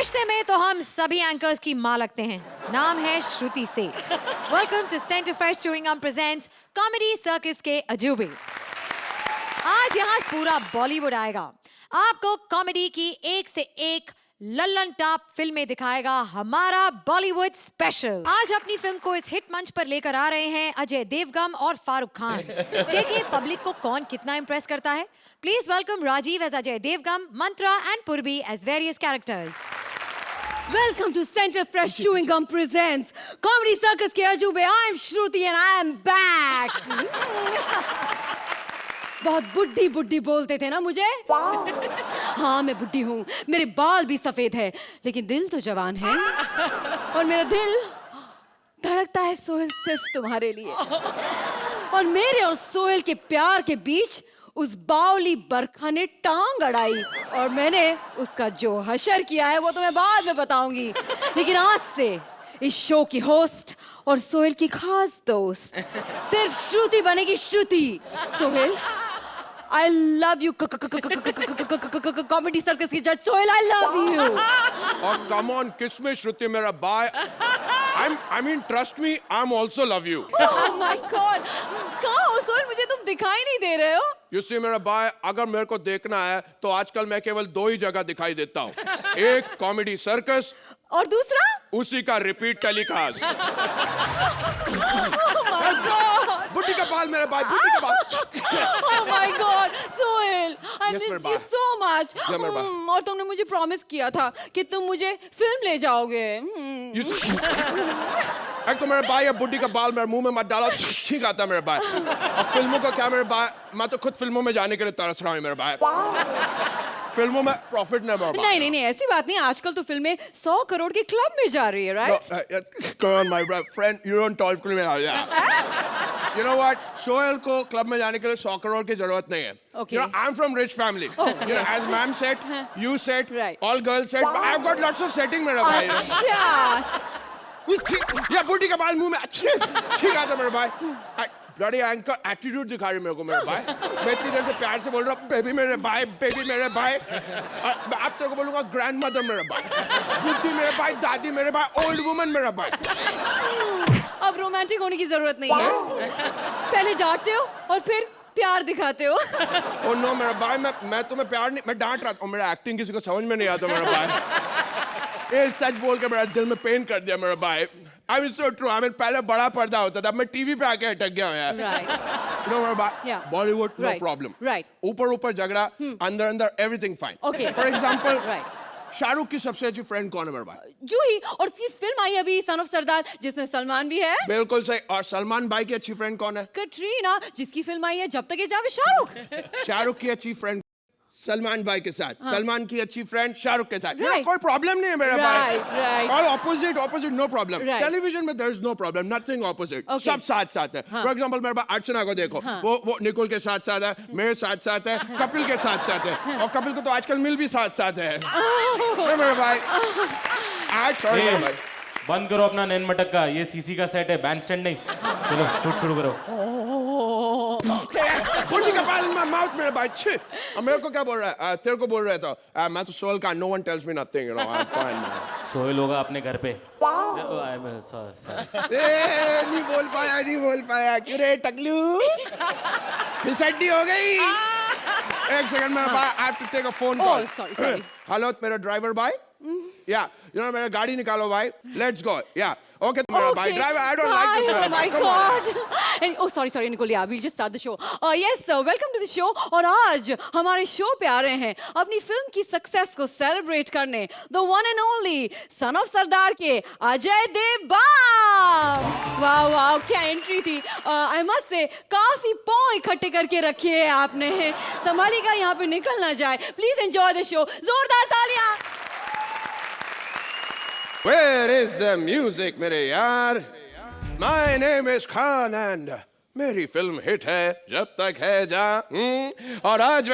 रिश्ते में तो हम सभी एंकर्स की माँ लगते हैं। नाम है Shruti Seth. Welcome to Center Fresh chewing gum presents Comedy Circus के अजूबे। आज यहाँ पूरा बॉलीवुड आएगा, आपको कॉमेडी की एक से एक लल्लन टॉप फिल्में दिखाएगा हमारा बॉलीवुड स्पेशल। आज अपनी फिल्म को इस हिट मंच पर लेकर आ रहे हैं अजय देवगन और फारूक खान। देखिए पब्लिक को कौन कितना इम्प्रेस करता है। Please welcome Rajeev as Ajay Devgan, Mantra and Purvi as various characters. Welcome to Center Fresh Chewing Gum presents Comedy Circus के अजूबे। I am Shruti and I am back. बहुत बुड्ढी बुड्ढी बोलते थे ना मुझे। हाँ मैं बुड्ढी हूँ, मेरे बाल भी सफेद है, लेकिन दिल तो जवान है। और मेरा दिल धड़कता है सोहेल सिर्फ तुम्हारे लिए। और मेरे और सोहेल के प्यार के बीच उस बावली बरखा ने टांग अड़ाई और मैंने उसका जो हशर किया है वो तो मैं बाद में बताऊंगी। लेकिन आज से इस शो की होस्ट और सोहेल की खास दोस्त सिर्फ श्रुति बनेगी। Shruti, Sohail I love you Comedy Circus की जज Sohail, I love you। Oh, come on, kiss me, Shruti, मेरा bye. I mean, trust me, I'm also love you. Oh my God, कहाँ हो सोहेल? मुझे तुम दिखाई नहीं दे रहे हो। You see, मेरा बाय, अगर मेरे को देखना है तो आजकल मैं केवल दो ही जगह दिखाई देता हूँ। एक कॉमेडी सर्कस और दूसरा उसी का repeat telecast. Oh my God, बुड्ढी का बाल मेरा बाय, बुड्ढी का बाल। oh my God, Sohail, I Yes, miss मेरे you बाप। so much। Yeah, मेरे बाप। और तुमने मुझे प्रॉमिस किया था कि तुम मुझे फिल्म ले जाओगे। You see- एक तो मेरे बाय, बुड्ढी का बाल मेरे मुंह में मत डालो, छींक आता मेरे बाय। और फिल्मों का क्या मेरे बाय, मैं तो खुद फिल्मों में जाने के लिए तरस रहा हूँ मेरे बाय। फिल्मों में प्रॉफिट नहीं मेरा बाय। नहीं, ऐसी बात नहीं। आजकल तो फिल्में 100 करोड़ के क्लब में जा रही है, right? Come on, my friend, you don't talk to me now, yeah. You know what? Sohail को क्लब में जाने के लिए 100 करोड़ की जरूरत नहीं है। Okay. You know, I'm from rich family. You know, as ma'am said, you said, Right. all girls said, but I've got lots of setting मेरा भाई। अच्छा, या बुड्ढी का बाल मुंह में ठीक आता मेरे भाई। ब्लडी एंकर एटीट्यूड दिखा रही मेरे को मेरे भाई। मैं इतनी देर से प्यार से बोल रहा हूँ बेबी मेरे भाई, बेबी मेरे भाई। और अब तेरे को बोलूँगा ग्रैंड मदर मेरे भाई, बुड्ढी मेरे भाई, दादी मेरे भाई, ओल्ड वुमन मेरा भाई। अब रोमांटिक होने की जरूरत नहीं है। पहले डांटते हो और फिर प्यार दिखाते हो। ओ नो मेरा भाई, मैं तुम्हें प्यार नहीं, मैं डांट रहा था। मेरा एक्टिंग किसी को समझ में नहीं आता मेरा भाई। ये सच बोल के मेरा दिल में पेन कर दिया मेरा भाई। I mean so true. I mean पहले बड़ा पर्दा होता था, मैं टीवी पे आके अटक गया हूँ यार। Right. You know मेरा भाई, Yeah. Bollywood no Right. problem. Right. ऊपर झगड़ा, अंदर everything fine. Okay. For example, Right. Shahrukh की सबसे अच्छी फ्रेंड कौन है मेरा भाई? जूही, और उसकी फिल्म आई अभी सन ऑफ सरदार जिसमें सलमान भी है। बिल्कुल सही। और सलमान भाई की अच्छी फ्रेंड कौन है? कटरीना, जिसकी फिल्म आई है जब तक ये जावे शाहरुख। शाहरुख की अच्छी फ्रेंड सलमान भाई के साथ, सलमान की अच्छी फ्रेंड शाहरुख के साथ। Right. कोई प्रॉब्लम नहीं है मेरा भाई। Right. All opposite no problem. Right. Television में there is no problem, nothing opposite. Okay. सब साथ है। For example मेरे भाई अर्चना को देखो, वो निकोल के साथ है, मेरे साथ है, कपिल के साथ है, और कपिल को तो आजकल मिल भी साथ है। मेरे भाई ए, बंद करो अपना नैन मटक का, ये सीसी का सेट है, बैंड स्टैंड नहीं। चलो शूट शुरू करो। बुड्ढी का बाल माउथ मेरे भाई। छी, मेरे को क्या बोल रहा है? तेरे को बोल रहा था मैं तो सोहेल का, no one tells me nothing, you know, I'm fine man. Sohail होगा अपने घर पे। नहीं बोल पाया क्यों रे टकलू? फिसड्डी हो गई। एक सेकंड मेरा भाई, I have to take a phone call. Oh, sorry. Hello मेरा ड्राइवर भाई, या मेरा गाड़ी निकालो भाई, लेट्स गो। या ओके मेरा भाई driver, I don't like this. Oh my God. And oh sorry Nicolia, we'll just start the show. Yes sir, welcome to the show. और आज हमारे शो पे आ रहे हैं अपनी फिल्म की सक्सेस को सेलिब्रेट करने the one and only son of सरदार के अजय देवगन। वाह क्या एंट्री थी। I must say काफी पाँव इकट्ठे करके रखे हैं आपने। संभालिएगा यहाँ पे निकल ना जाए। Please enjoy the show. जोरदार तालियां। Where is the music मेरे यार? My name is Khan and मेरी फिल्म हिट है जब तक है जा। और आज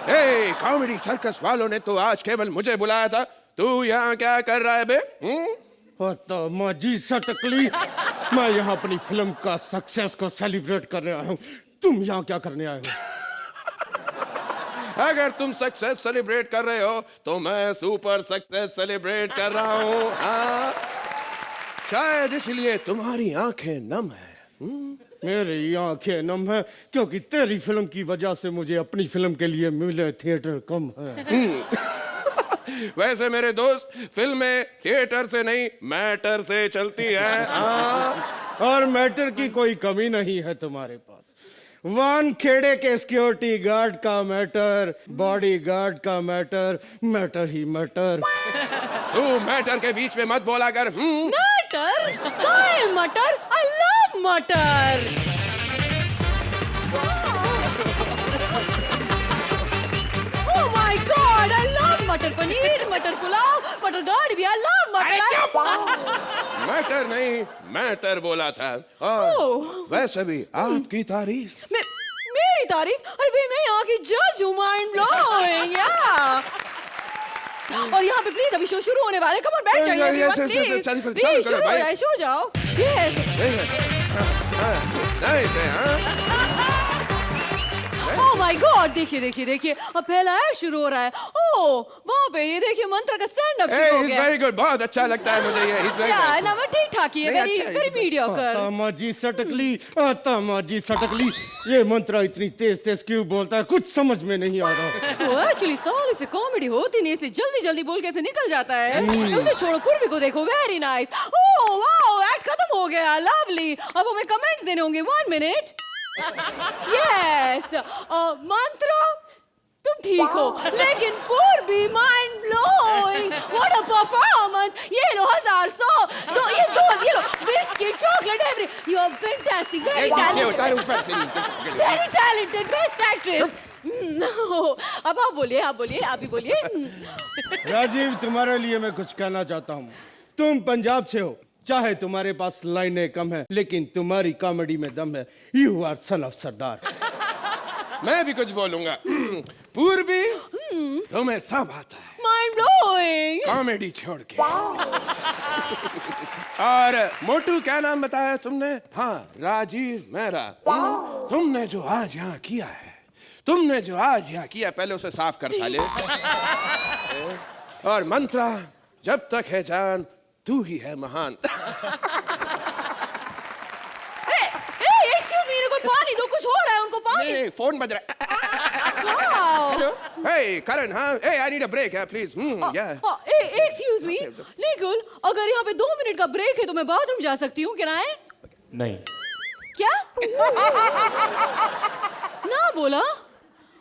हे कॉमेडी सर्कस वालों ने तो आज केवल मुझे बुलाया था। तू यहाँ क्या कर रहा है बे? पता माजी सटकली, मैं यहाँ अपनी फिल्म का सक्सेस को सेलिब्रेट करने आया हूँ। तुम यहाँ क्या करने आए हो? अगर तुम सक्सेस सेलिब्रेट कर रहे हो तो मैं सुपर सक्सेस सेलिब्रेट कर रहा हूँ। हाँ, शायद इसलिए तुम्हारी आंखें नम है। मेरी आंखें नम है क्योंकि तेरी फिल्म की वजह से मुझे अपनी फिल्म के लिए मिले थिएटर कम है। वैसे मेरे दोस्त, फिल्में थिएटर से नहीं मैटर से चलती है। हाँ, और मैटर की कोई कमी नहीं है तुम्हारे पास। वन खेड़े के सिक्योरिटी गार्ड का मैटर, बॉडी गार्ड का मैटर, मैटर ही मैटर। तू मैटर के बीच में मत बोला कर। मटर? कहाँ है मटर? I love मटर। Oh my God, I love मटर पनीर, मटर पुलाव, मटर गार्ड भी। I love मटर। मैटर नहीं मैटर बोला था। और वैसे भी आपकी तारीफ। मेरी तारीफ? अरे भाई मैं यहाँ की जज हूँ, माइंड ब्लोइंग। और यहाँ पे प्लीज अभी शो शुरू होने वाला है। कम ऑन बैठ जाइए everyone, please। प्लीज शुरू हो जाए, शो जाओ। यस। ओह माय गॉड, देखिए देखिए देखिए, अब पहला एक्ट शुरू हो रहा है। ओह वहाँ पे ये देखिए मंत्र का स्टैंड अप शुरू हो गया। वेरी गुड, बहुत अच्छा लगता है मुझे ये। या ना वो ठीक ठाक ही है, नहीं, वेरी अच्छा है, वेरी मीडियोकर। तामाजी सटकली, तामाजी सटकली, ये मंत्र इतनी तेज तेज क्यों बोलता है, कुछ समझ में नहीं आ रहा। वो एक्चुअली साल से कॉमेडी होती नहीं, इसे जल्दी जल्दी बोल के ऐसे निकल जाता है। उसे छोड़ो, पूर्वी को देखो, very nice. Oh wow, act खत्म हो गया, लवली। अब हमें कमेंट्स देने होंगे, 1 मिनट। यस, मंत्र तुम ठीक हो, लेकिन Purvi mind blowing, what a performance. ये लो 1000 तो ये लो biscuit, chocolate, every, you are fantastic, very talented, very talented, best actress. अब आप बोलिए, आप भी बोलिए। राजीव, तुम्हारे लिए मैं कुछ कहना चाहता हूँ। तुम पंजाब से हो, चाहे तुम्हारे पास लाइनें कम है, लेकिन तुम्हारी कॉमेडी में दम है। यू आर सन ऑफ सरदार। मैं भी कुछ बोलूंगा। पूर्वी, तुम्हें सब आता है, माइंड ब्लोइंग। कॉमेडी छोड़ के। और मोटू, क्या नाम बताया तुमने? हाँ, राजीव मेहरा। तुमने जो आज यहाँ किया है, पहले उसे साफ कर साले। और मंत्रा, जब तक है जान तू ही है महान। एक्सक्यूज मी, इनको पानी दो, कुछ हो रहा है उनको पानी। नहीं, फोन बज रहा है। Wow. हेलो, हे करण, हाँ, hey I need a break, please. Excuse me, Nikul, अगर यहाँ पे 2 मिनट का ब्रेक है तो मैं बाथरूम जा सकती हूँ, क्या है? नहीं। क्या? ना बोला?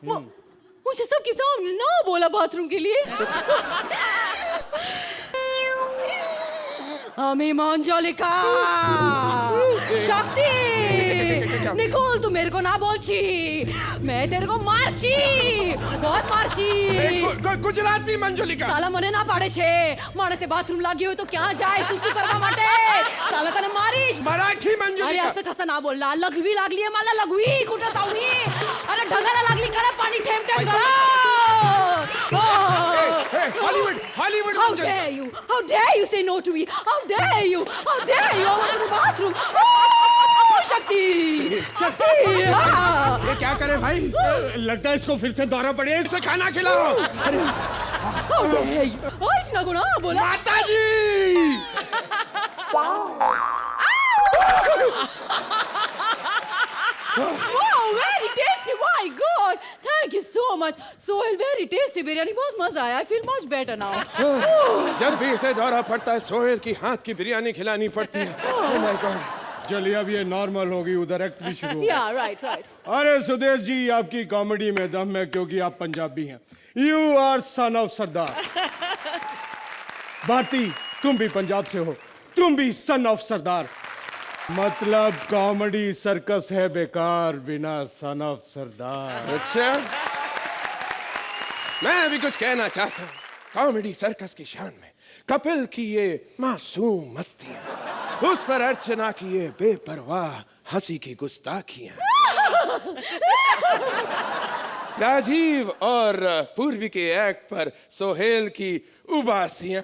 मुझे सबके सामने ना बोला बाथरूम के लिए। हमें मंजलिका, शक्ति, निकोल, तू मेरे को ना बोलची, मैं तेरे को मारची, बहुत मारची। गुजराती मंजुलिका। साला मने ना पाड़े छे, माने ते बाथरूम लागी हो तो क्या जाए सुसु करवा माटे, साला तने मारीश। मराठी मंजुलिका। अरे असं कसं ना बोलला, लघवी लागली आहे मला, लघवी कुठं जाऊ मी? अरे ढगाला लागली, करा पाणी ठेम ठेम करा। Hollywood How dare you? How dare you say no to me? How dare you? How dare you? I want to go to the bathroom. Oh, शक्ति, शक्ति। ये क्या करे भाई? लगता है इसको फिर से दौरा पड़े, इसे खाना खिलाओ। How dare you? Oh, इतना गुना बोला। माताजी। Wow, very tasty. My God, thank you so much. Sohail, very tasty biryani, बहुत मजा आया. I feel much better now. जब भी इसे दौरा पड़ता है, सोहेल की हाथ की बिरयानी खिलानी पड़ती है। Oh my God। चलिए, अब ये नॉर्मल होगी, उधर एक्ट भी शुरू हो। Yeah, right, right. अरे सुदेश जी, आपकी कॉमेडी में दम है क्योंकि आप पंजाबी हैं। यू आर सन ऑफ सरदार। भारती, तुम भी पंजाब से हो, तुम भी सन ऑफ सरदार। मतलब कॉमेडी सर्कस है बेकार बिना सन ऑफ सरदार। अच्छा, मैं भी कुछ कहना चाहता हूँ। कॉमेडी सर्कस की शान में कपिल की ये मासूम मस्तियाँ, उस पर अर्चना की ये बेपरवाह हंसी की गुस्ताखियाँ, राजीव और पूर्वी के एक्ट पर सोहेल की उबासियाँ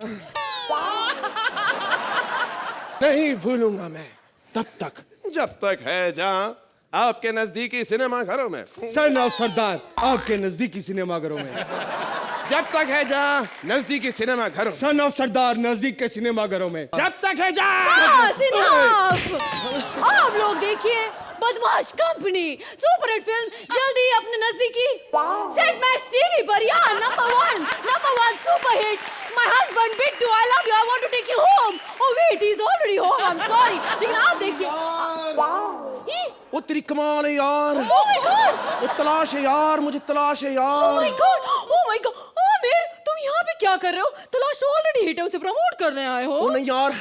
नहीं भूलूंगा मैं, तब तक जब तक है जहां आपके नजदीकी सिनेमा घरों में। सन ऑफ सरदार आपके नजदीकी सिनेमाघरों में। जब तक है जहां नजदीकी सिनेमा घरों में। सन ऑफ सरदार नजदीक के सिनेमाघरों में। जब तक है जहां। बस, enough! आप लोग देखिए बदमाश कंपनी सुपर हिट फिल्म जल्दी ही अपने नजदीकी सेट मैक्स टीवी पर। यार number one super hit. My husband Bittu, I love you, I want to take you home. Oh wait, he is already home, I am sorry. लेकिन आप देखिए, ओ तेरी कमाल है यार। ओह माय गॉड, ओ तलाश है यार, मुझे तलाश है ओह यार। My God, oh my God. Aamir, तुम यहाँ पे क्या कर रहे हो? तलाश ऑलरेडी हिट है, उसे प्रमोट करने आए हो? ओ नहीं यार,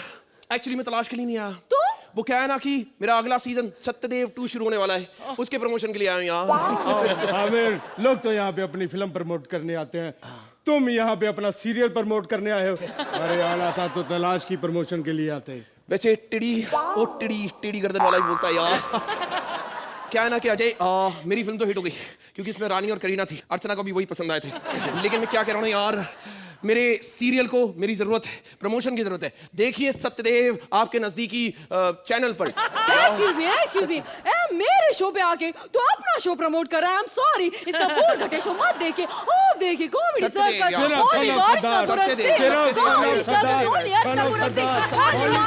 एक्चुअली मैं तलाश के लिए नहीं आया। तो वो क्या है ना कि मेरा अगला सीजन सत्यदेव 2 शुरू होने वाला है, उसके प्रमोशन के लिए आया हूं यार। आमिर, लोग तो यहाँ पे अपनी फिल्म प्रमोट करने आते हैं, तुम यहाँ पे अपना सीरियल प्रमोट करने आए हो। अरे आना था तो तलाश की प्रमोशन के लिए आते। वैसे टेढ़ी गर्दन वाला ही बोलता है यार। क्या है ना कि अजय, मेरी फिल्म तो हिट हो गई क्योंकि इसमें रानी और करीना थी, अर्चना को भी वही पसंद आए थे। लेकिन मैं क्या कह रहा हूँ यार, मेरे सीरियल को मेरी जरूरत है, प्रमोशन की जरूरत है। देखिए सत्यदेव आपके नजदीकी चैनल पर। एक्सक्यूज मी, मेरे शो पे आके तो अपना शो प्रमोट कर रहा है। आई एम सॉरी, इसका बोर्ड घटे शो मत देखिए। ओ देखिए कॉमेडी सत्यदेव सर्कल, यार, ओनली सत्यदेव, अर्चना पुरस्कार, Satyadev, comedy Satyadev, circle, only Archana Satyadev, पुरस्कार, ओनली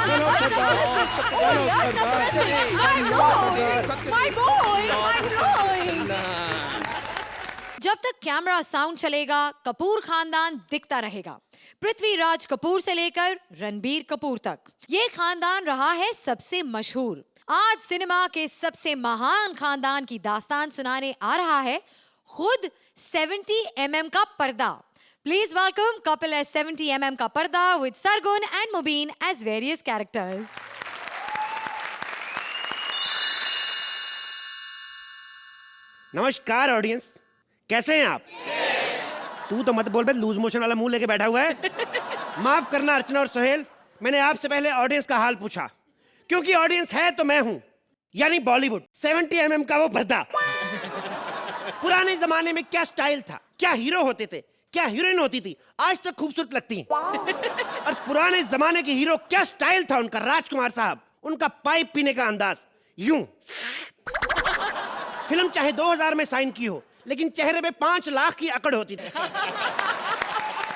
अर्चना पुरस्कार, माय बॉय। जब तक कैमरा साउंड चलेगा कपूर खानदान दिखता रहेगा। पृथ्वीराज कपूर से लेकर रणबीर कपूर तक ये खानदान रहा है सबसे मशहूर। आज सिनेमा के सबसे महान खानदान की दास्तान सुनाने आ रहा है खुद 70 mm का पर्दा। Please welcome Kapil as 70 mm का पर्दा with Sargun and Mubeen as various characters. नमस्कार ऑडियंस, कैसे हैं आप? तू तो मत बोल बे, लूज मोशन वाला मुंह लेके बैठा हुआ है। माफ करना अर्चना और सोहेल, मैंने आपसे पहले ऑडियंस का हाल पूछा क्योंकि ऑडियंस है तो मैं हूं, यानी बॉलीवुड 70 mm का वो पर्दा। पुराने जमाने में क्या स्टाइल था, क्या हीरो होते थे, क्या हीरोइन होती थी, आज तक खूबसूरत लगती हैं। और पुराने जमाने के हीरो क्या स्टाइल था उनका, राजकुमार साहब, उनका पाइप पीने का अंदाज यूं। फिल्म चाहे 2000 में साइन की हो, लेकिन चेहरे पे 5 लाख की अकड़ होती थी।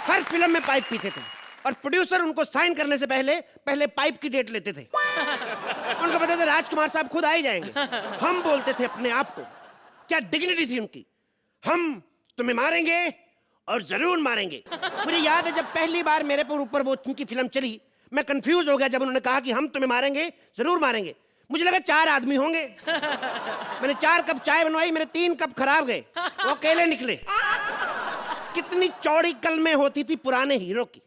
हर फिल्म में पाइप पीते थे और प्रोड्यूसर उनको साइन करने से पहले पाइप की डेट लेते थे। उनको पता था राजकुमार साहब खुद आ ही जाएंगे। हम बोलते थे अपने आप को, क्या डिग्निटी थी उनकी, हम तुम्हें मारेंगे और जरूर मारेंगे। मुझे याद है जब पहली बार मेरे ऊपर वो उनकी फिल्म चली, मैं कंफ्यूज हो गया जब उन्होंने कहा कि हम तुम्हें मारेंगे जरूर मारेंगे। मुझे लगा 4 आदमी होंगे। मैंने 4 कप चाय बनवाई, मेरे 3 कप खराब गए, वो अकेले निकले। कितनी चौड़ी कलमें होती थी पुराने हीरो की,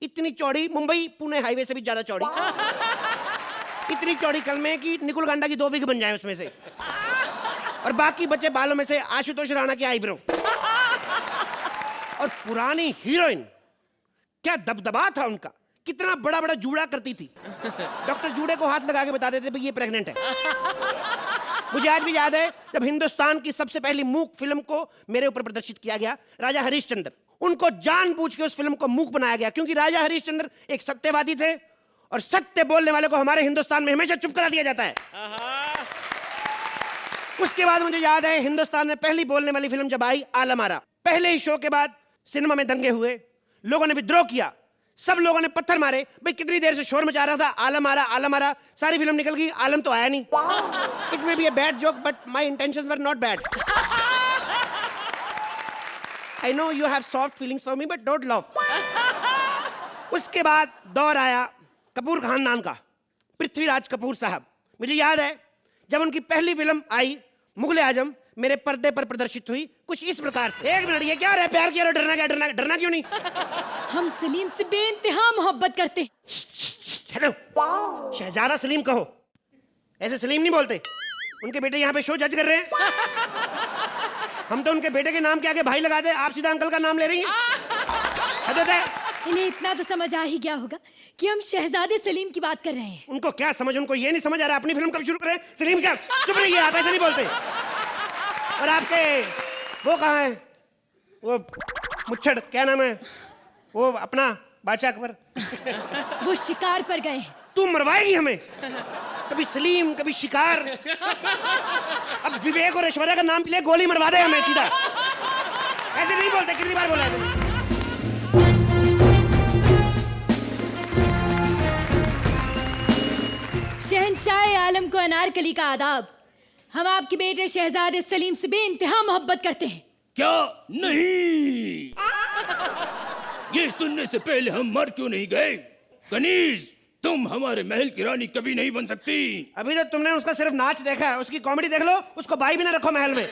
इतनी चौड़ी, मुंबई पुणे हाईवे से भी ज्यादा चौड़ी। इतनी चौड़ी कलमें कि निकुल गांडा की 2 विग बन जाए उसमें से, और बाकी बचे बालों में से आशुतोष राणा की आईब्रो। और पुरानी हीरोइन, क्या दबदबा था उनका, कितना बड़ा बड़ा जूड़ा करती थी। डॉक्टर जूड़े को हाथ लगा के बता देते भाई ये प्रेग्नेंट है। मुझे आज भी याद है जब हिंदुस्तान की सबसे पहली मूक फिल्म को मेरे ऊपर प्रदर्शित किया गया, राजा हरिश्चंद्र, उनको जानबूझ के उस फिल्म को मूक बनाया गया क्योंकि राजा हरिश्चंद्र एक सत्यवादी थे और सत्य बोलने वाले को हमारे हिंदुस्तान में हमेशा चुप करा दिया जाता है। उसके बाद मुझे याद है हिंदुस्तान में पहली बोलने वाली फिल्म जब आई, आलम आरा। पहले ही शो के बाद सिनेमा में दंगे हुए, लोगों ने विद्रोह किया, सब लोगों ने पत्थर मारे। भाई कितनी देर से शोर मचा रहा था, आलम आ रहा, सारी फिल्म निकल गई, आलम तो आया नहीं। It may be a bad joke but my intentions were not bad. I know you have soft feelings for me but don't love. उसके बाद दौर आया कपूर खानदान का, पृथ्वीराज कपूर साहब। मुझे याद है जब उनकी पहली फिल्म आई मुगले आजम, मेरे पर्दे पर प्रदर्शित हुई कुछ इस प्रकार से। 1 मिनट, ये क्या है, प्यार किया, डरना क्या, डरना क्यों नहीं? हम सलीम से बेइंतहा मोहब्बत करते। हेलो, शहजादा सलीम कहो, ऐसे सलीम नहीं बोलते। उनके बेटे यहाँ पे शो जज कर रहे हैं। हम तो उनके बेटे के नाम के आगे भाई लगा दे, आप सीधा अंकल का नाम ले रही हैं। इन्हें इतना तो समझ आ ही गया होगा कि हम शहजादे सलीम की बात कर रहे हैं। उनको क्या समझ, उनको ये नहीं समझ आ रहा अपनी फिल्म कब शुरू करें। सलीम क्या, चुप रहिए, आप ऐसे नहीं बोलते। और आपके वो कहाँ है, वो मुच्छड़, क्या नाम है वो अपना, बादशाह अकबर? वो शिकार पर गए। तू मरवाएगी हमें? कभी सलीम, कभी शिकार। अब विवेक और ऐश्वर्या का नाम ले, गोली मरवा दे हमें सीधा। ऐसे नहीं बोलते, कितनी बार बोला है तुमने? शहंशाह आलम को अनारकली का आदाब। हम आपके बेटे शहजादे सलीम से बेइंतहा मोहब्बत करते हैं। क्या नहीं? ये सुनने से पहले हम मर क्यों नहीं गए? कनीज, तुम हमारे महल की रानी कभी नहीं बन सकती। अभी तो तुमने उसका सिर्फ नाच देखा है, उसकी कॉमेडी देख लो। उसको बाई भी ना रखो महल में।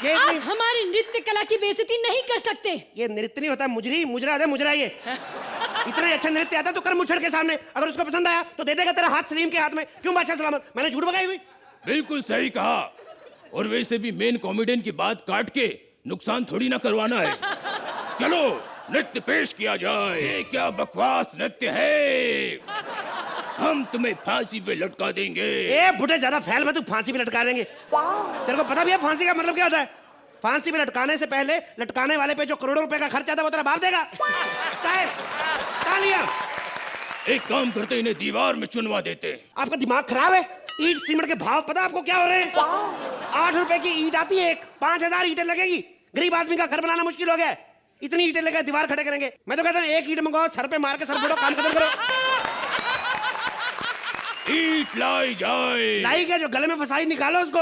ये आप हमारी नृत्य कला की बेइज्जती नहीं कर सकते। ये नृत्य नहीं होता, मुजरी, मुजरा है, मुजरा ये। इतना अच्छा नृत्य आता तो कर मुछड़ के सामने। अगर उसको पसंद आया तो दे देगा तेरा हाथ सलीम के हाथ में। क्यों बादशाह सलामत? मैंने झूठ बगाई हुई? बिल्कुल सही कहा। और वैसे भी मेन कॉमेडियन की बात काट के नुकसान थोड़ी ना करवाना है। चलो नृत्य पेश किया जाए। ये क्या बकवास नृत्य है? हम तुम्हें फांसी पे लटका देंगे। ए बुढ़े, ज्यादा फैल मत, तू फांसी पे लटका देंगे। तेरे को पता भी है फांसी का मतलब क्या होता है? फांसी पे लटकाने से पहले लटकाने वाले पे जो करोड़ों रुपए का खर्च आता है वो तेरा बाप देगा। तालियां। एक काम करते, इन्हें दीवार में चुनवा देते। आपका दिमाग खराब है? ईंट सीमेंट के भाव पता आपको क्या हो रहे हैं? 8 रुपए की ईंट आती है एक, 5000 ईंटें लगेगी। गरीब आदमी का घर बनाना मुश्किल हो गया है। इतनी ईंटें लेकर दीवार खड़े करेंगे। मैं तो कहता हूँ एक ईंट मंगाओ, सर पे मार के सर फोड़ो, काम खत्म करो। ईंट लाई जाए। लाई क्या? जो गले में फंसाई निकालो उसको।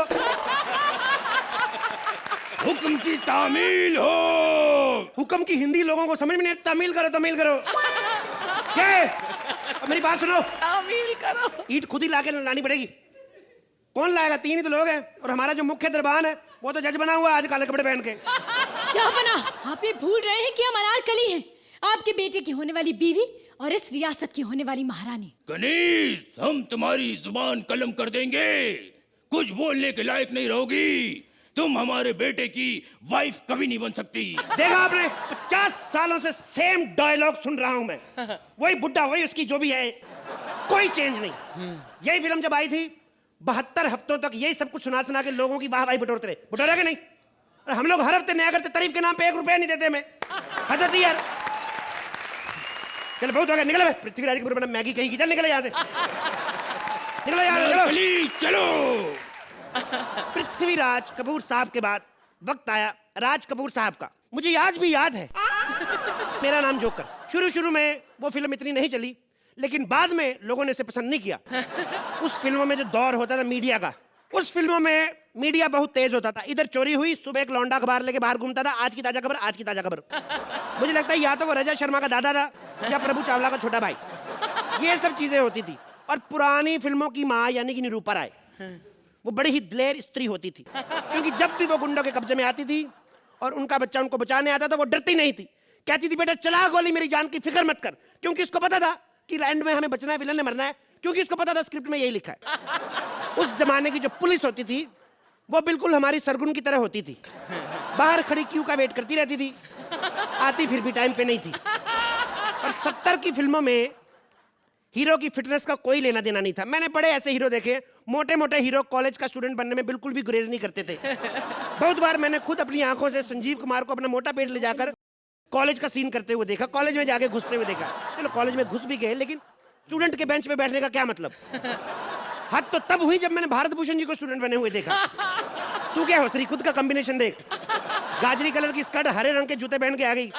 हुक्म की तामील हो। हुक्म की हिंदी लोगों को समझ में नहीं। तमील करो, तमील करो। क्या है? अब मेरी बात सुनो। तामील करो। ईंट खुद ही लाके लानी पड़ेगी। कौन लाएगा? 3 ही तो लोग हैं। और हमारा जो मुख्य दरबान है वो तो जज बना हुआ है आज काले कपड़े पहन के। क्या बना? आप ये भूल रहे हैं कि हम अनारकली हैं, आपके बेटे की होने वाली बीवी और इस रियासत की होने वाली महारानी। कनीज, हम तुम्हारी जुबान कलम कर देंगे। कुछ बोलने के लायक नहीं रहोगी। तुम हमारे बेटे की वाइफ कभी नहीं बन सकती। देखा आपने? 50 सालों से सेम डायलॉग सुन रहा हूं मैं। वही बुड्ढा, वही उसकी जो भी है, कोई चेंज नहीं। यही फिल्म जब आई थी 72 हफ्तों तक यही सब कुछ सुना सुना के लोगों की वाह वाही बटोरते रहे। बटोरा के नहीं? और हम लोग हर हफ्ते नया करते, तारीफ के नाम पे 1 रुपया नहीं देते हमें। हद होती है यार। चल बहुत हो गया, निकल बे। पृथ्वीराज के पूरे मैगी कहीं की, चल निकले यहाँ से। निकलो यार, निकलो। चलो। पृथ्वीराज कपूर साहब के बाद वक्त आया राज कपूर साहब का। मुझे आज भी याद है, मेरा नाम जोकर। शुरू में वो फिल्म इतनी नहीं चली, लेकिन बाद में लोगों ने इसे पसंद नहीं किया। उस फिल्मों में जो दौर होता था मीडिया का, उस फिल्मों में मीडिया बहुत तेज होता था। इधर चोरी हुई, सुबह एक लौंडा अखबार लेके बाहर घूमता था, आज की ताजा खबर, आज की ताजा खबर। मुझे लगता है या तो वो रजा शर्मा का दादा था या प्रभु चावला का छोटा भाई। ये सब चीजें होती थी। और पुरानी फिल्मों की माँ यानी कि निरूपा राय, वो बड़ी ही दिलेर स्त्री होती थी। क्योंकि जब भी वो गुंडों के कब्जे में आती थी और उनका बच्चा उनको बचाने आता था, वो डरती नहीं थी। कहती थी बेटा चला गोली, मेरी जान की फिक्र मत कर। क्योंकि उसको पता था कि एंड में हमें बचना है, विलन ने मरना है। क्योंकि उसको पता था स्क्रिप्ट में यही लिखा है। उस जमाने की जो पुलिस होती थी वो बिल्कुल हमारी सरगुन की तरह होती थी। बाहर खड़ी क्यू का वेट करती रहती थी, आती फिर भी टाइम पे नहीं थी। और 70 की फिल्मों में हीरो की फिटनेस का कोई लेना देना नहीं था। मैंने बड़े ऐसे हीरो देखे, मोटे मोटे हीरो कॉलेज का स्टूडेंट बनने में बिल्कुल भी गुरेज नहीं करते थे। बहुत बार मैंने खुद अपनी आंखों से संजीव कुमार को अपना मोटा पेट ले जाकर कॉलेज का सीन करते हुए देखा, कॉलेज में जाके घुसते हुए देखा। चलो कॉलेज में घुस भी गए, लेकिन स्टूडेंट के बेंच पे बैठने का क्या मतलब? हद तो तब हुई जब मैंने भारत भूषण जी को स्टूडेंट बने हुए देखा। तू क्या होसरी, खुद का कॉम्बिनेशन देख। गाजरी कलर की स्कर्ट, हरे रंग के जूते पहन के आ गई।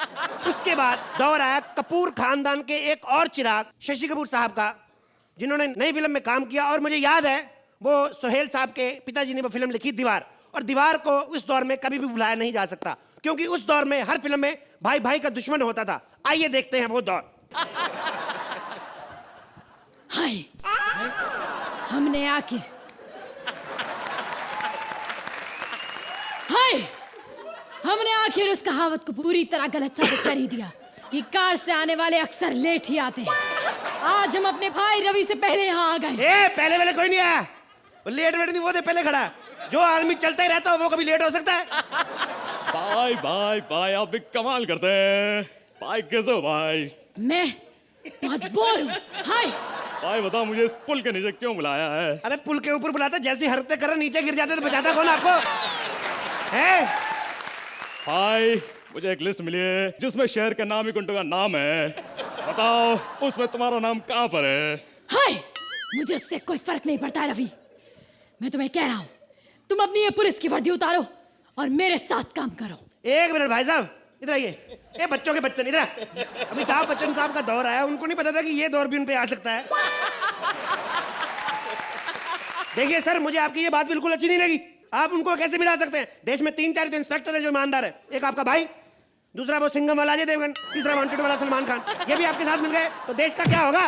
उसके बाद दौर आया कपूर खानदान के एक और चिराग शशि कपूर साहब का, जिन्होंने नई फिल्म में काम किया। और मुझे याद है वो सोहेल साहब के पिताजी ने वो फिल्म लिखी दीवार। और दीवार को उस दौर में कभी भी भुलाया नहीं जा सकता, क्योंकि उस दौर में हर फिल्म में भाई भाई का दुश्मन होता था। आइए देखते हैं वो दौर। हाय, हमने आखिर उस कहावत को पूरी तरह गलत साबित कर ही दिया कि कार से आने वाले अक्सर लेट ही आते हैं। आज हम अपने भाई रवि से पहले यहाँ आ गए। पहले वाले कोई नहीं आया, वो लेट वेट नहीं, वो पहले खड़ा। जो आदमी चलता ही रहता है वो कभी लेट हो सकता है? बाय बाय बाय, आप भी कमाल करते हैं। भाई कैसे हो भाई? मैं बहुत बोर हूँ। हाय भाई बताओ, मुझे इस पुल के नीचे क्यों बुलाया है? अबे पुल के ऊपर बुलाता, जैसी हरकतें कर रहे नीचे गिर जाते तो बचाता कौन आपको? है भाई मुझे एक लिस्ट मिली है जिसमें शहर का नाम ही गुंडों का नाम है। बताओ उसमें तुम्हारा नाम कहाँ पर है? हाय, मुझे उससे कोई फर्क नहीं पड़ता रवि। मैं तुम्हें कह रहा हूँ, तुम अपनी ये पुलिस की वर्दी उतारो और मेरे साथ काम करो। एक मिनट भाई साहब, इधर आइए। ये बच्चों के बच्चन इधर आ। अमिताभ बच्चन साहब का दौर आया, उनको नहीं पता था कि ये दौर भी उन पे आ सकता है। देखिए सर, मुझे आपकी ये बात बिल्कुल अच्छी नहीं लगी। आप उनको कैसे मिला सकते हैं? देश में 3-4 तो इंस्पेक्टर है जो ईमानदार है। एक आपका भाई, दूसरा वो सिंघम वाला अजय देवगन, तीसरा वांटेड वाला सलमान खान। ये भी आपके साथ मिल गए तो देश का क्या होगा?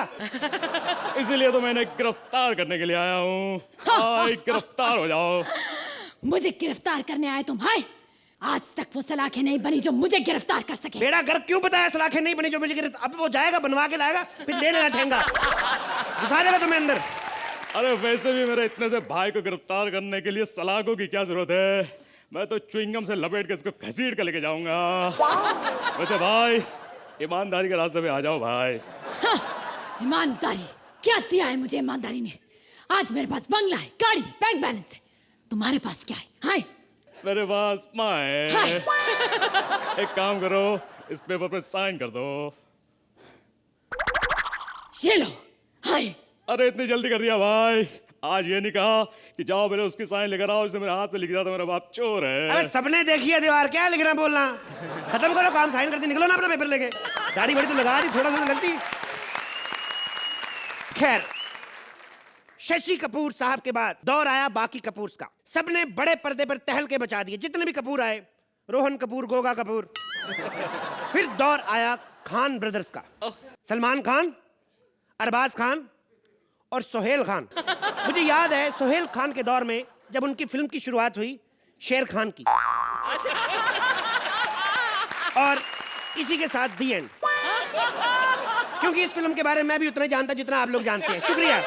इसीलिए तो मैंने गिरफ्तार करने के लिए आया हूँ। हाय, गिरफ्तार हो जाओ। मुझे गिरफ्तार करने आए तुम? हाय, आज तक वो सलाखें नहीं बनी जो मुझे गिरफ्तार कर सके। बेड़ा गर्क क्यों बताया? सलाखें नहीं बनी जो मुझे गिरफ्तार। अब वो जाएगा, बनवा के लाएगा, फिर ले लेना ठेंगा, घुसा देगा तुम्हें अंदर। अरे वैसे भी मेरे इतने से भाई को गिरफ्तार करने के लिए सलाखों की क्या जरूरत है? मैं तो च्युइंगम से लपेट के इसको घसीट कर लेके जाऊंगा। वैसे भाई, ईमानदारी के रास्ते पे आ जाओ भाई। हाँ, ईमानदारी क्या दिया है मुझे ईमानदारी ने? आज मेरे पास बंगला है, गाड़ी, बैंक बैलेंस है। तुम्हारे पास क्या है? हाय, मेरे पास माँ है। हाय। एक काम करो, इस पेपर पे साइन कर दो। ये लो। हाय, अरे इतनी जल्दी कर दिया भाई। आज ये नहीं कहा कि जाओ मेरे उसकी साइन लेकर आओ, उसने मेरे हाथ पे लिख दिया तो मेरा बाप चोर है। अरे सबने देखी है दीवार, क्या लिखना बोलना? खत्म करो काम, साइन करके निकलो ना अपना पेपर लेके। दाढ़ी बड़ी तो लगा दी, थोड़ा सा लगती। खैर, शशि कपूर साहब के बाद दौर आया बाकी कपूर्स का। सबने बड़े पर्दे पर तहलके बचा दिए, जितने भी कपूर आए, रोहन कपूर, गोगा कपूर। फिर दौर आया खान ब्रदर्स का। सलमान खान, अरबाज खान और सोहेल खान। मुझे याद है सोहेल खान के दौर में जब उनकी फिल्म की शुरुआत हुई शेर खान की, और इसी के साथ दी एंड। क्योंकि इस फिल्म के बारे में मैं भी उतना ही जानता जितना आप लोग जानते हैं। शुक्रिया।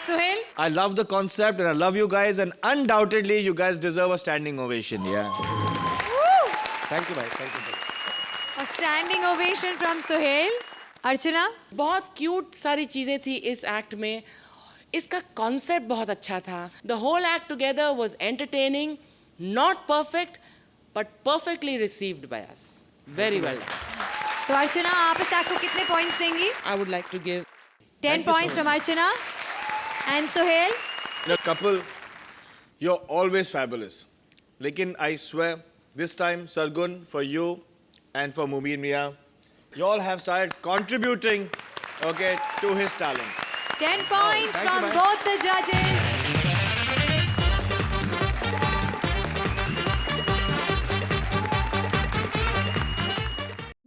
Sohail, I love the concept and I love you guys, and undoubtedly you guys deserve a standing ovation. Yeah. Thank you भाई, thank you. a standing ovation from Suhail. Archana, बहुत क्यूट सारी चीजें थी इस एक्ट में। इसका कॉन्सेप्ट बहुत अच्छा था। The whole act together was entertaining, not perfect but perfectly received by us. Very well. तो अर्चना, आप इस एक्ट को कितने पॉइंट्स देंगी? I would like to give 10 points from Archana. And Sohail? The couple, you're always fabulous. Lekin I swear, this time, Sargun, for you and for Mubin Mia, you all have started contributing, okay, to his talent. 10 points from both the judges.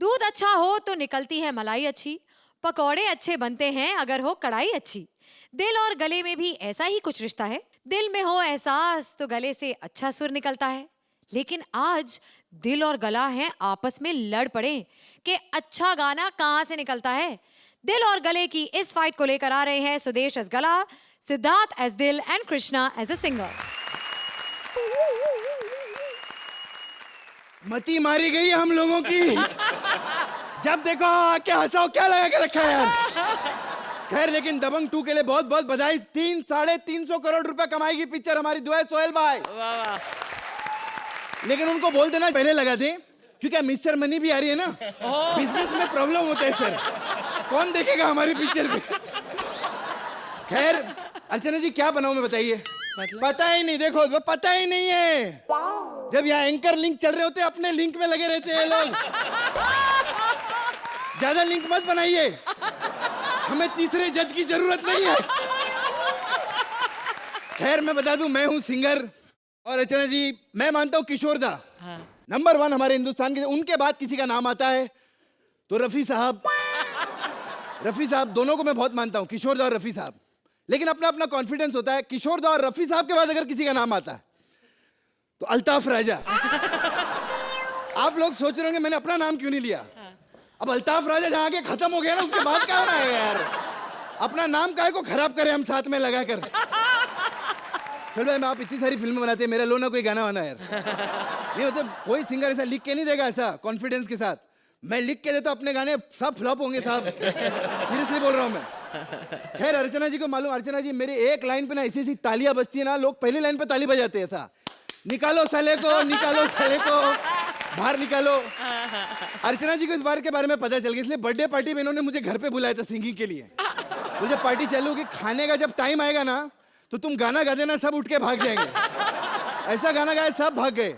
दूध अच्छा हो तो निकलती है मलाई अच्छी, पकौड़े अच्छे बनते हैं अगर हो कढ़ाई अच्छी। दिल और गले में भी ऐसा ही कुछ रिश्ता है। दिल में हो एहसास तो गले से अच्छा सुर निकलता है। लेकिन आज दिल और गला हैं आपस में लड़ पड़े कि अच्छा गाना कहां से निकलता है। दिल और गले की इस फाइट को लेकर आ रहे हैं सुदेश एज गला, सिद्धार्थ एज दिल and Krishna as a singer. मती मारी गई है हम लोगों की। जब देखो क्या हंसाओ, क्या लगा के रखा है यार। खैर, लेकिन दबंग 2 के लिए बहुत बहुत बधाई। 300-350 करोड़ रुपए कमाएगी पिक्चर, हमारी दुआ है सोहेल भाई। लेकिन उनको बोल देना पहले लगा दे, क्योंकि मिस्टर मनी भी आ रही है ना। बिजनेस में प्रॉब्लम होता है सर, कौन देखेगा हमारी पिक्चर पे। खैर अर्चना जी, क्या बनाऊं मैं बताइए? पता ही नहीं, देखो वो पता ही नहीं है। जब यहाँ एंकर लिंक चल रहे होते हैं अपने लिंक में लगे रहते हैं लोग। ज्यादा लिंक मत बनाइए, हमें तीसरे जज की जरूरत नहीं है। खैर मैं बता दूं, मैं हूं सिंगर, और अर्चना जी मैं मानता हूं किशोर दा नंबर 1 हमारे हिंदुस्तान के। उनके बाद किसी का नाम आता है तो रफी साहब। रफी साहब दोनों को मैं बहुत मानता हूं, किशोर दा और रफी साहब। लेकिन अपना अपना कॉन्फिडेंस होता है। किशोर दा और रफी साहब के बाद अगर किसी का नाम आता है तो अल्ताफ राजा। आप लोग सोच रहे होंगे मैंने अपना नाम क्यों नहीं लिया। अब अल्ताफ राजा जहां आके खत्म हो गया ना, उसके बाद क्या होना है यार। अपना नाम काहे को खराब करें हम साथ में लगाकर। चलो भाई, मैं आप इतनी सारी फिल्में बनाते हैं, मेरा लो ना कोई गाना वाना यार। नहीं मतलब कोई सिंगर ऐसा लिख के नहीं देगा ऐसा कॉन्फिडेंस के साथ। मैं लिख के देता अपने गाने सब फ्लॉप होंगे साहब, सीरियसली बोल रहा हूँ मैं। खैर अर्चना जी को मालूम, अर्चना जी मेरी एक लाइन पे ना ऐसी ऐसी तालियां बजती है ना, लोग पहली लाइन पे ताली बजाते हैं। ऐसा निकालो साले को, निकालो साले को। बाहर निकालो। अर्चना जी को इस बार के बारे में पता चल गया, इसलिए बर्थडे पार्टी में इन्होंने मुझे घर पे बुलाया था सिंगिंग के लिए। मुझे पार्टी चालू होगी, खाने का जब टाइम आएगा ना तो तुम गाना गा देना, सब उठ के भाग जाएंगे। ऐसा गाना गाया सब भाग गए,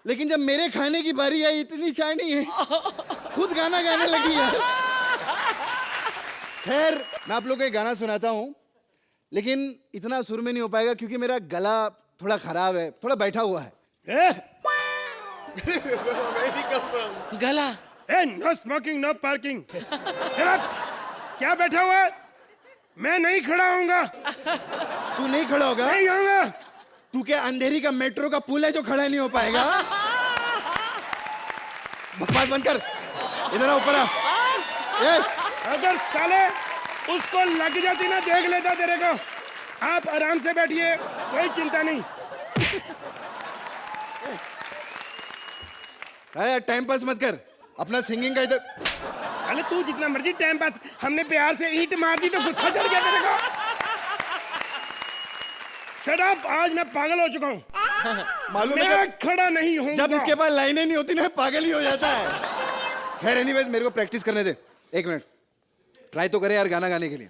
लेकिन जब मेरे खाने की बारी आई इतनी शानी है, खुद गाना गाने लगी है। खैर मैं आप लोगों को एक गाना सुनाता हूँ, लेकिन इतना सुर में नहीं हो पाएगा क्योंकि मेरा गला थोड़ा खराब है, थोड़ा बैठा हुआ है। गला नो स्मोकिंग नो पार्किंग। क्या बैठा हुआ है? मैं नहीं खड़ा होऊंगा। तू नहीं खड़ा होगा? नहीं होऊंगा। तू क्या अंधेरी का मेट्रो का पुल है जो खड़ा नहीं हो पाएगा? बकवास बंद कर, इधर आ, ऊपर आ। अगर साले उसको लग जाती ना, देख लेता तेरे को। आप आराम से बैठिए, कोई चिंता नहीं। अरे टाइम पास मत कर, अपना सिंगिंग का इधर। अरे तू जितना मर्जी टाइम पास, हमने प्यार से ईंट मार दी तो गुस्सा चढ़ गया तेरे को। शट अप, आज मैं पागल हो चुका हूँ। मालूम है मैं खड़ा नहीं हूँ। जब इसके पास लाइनें नहीं होती ना पागल ही हो जाता है। खैर एनीवेज मेरे को प्रैक्टिस करने दे, एक मिनट ट्राई तो करे यार गाना गाने के लिए।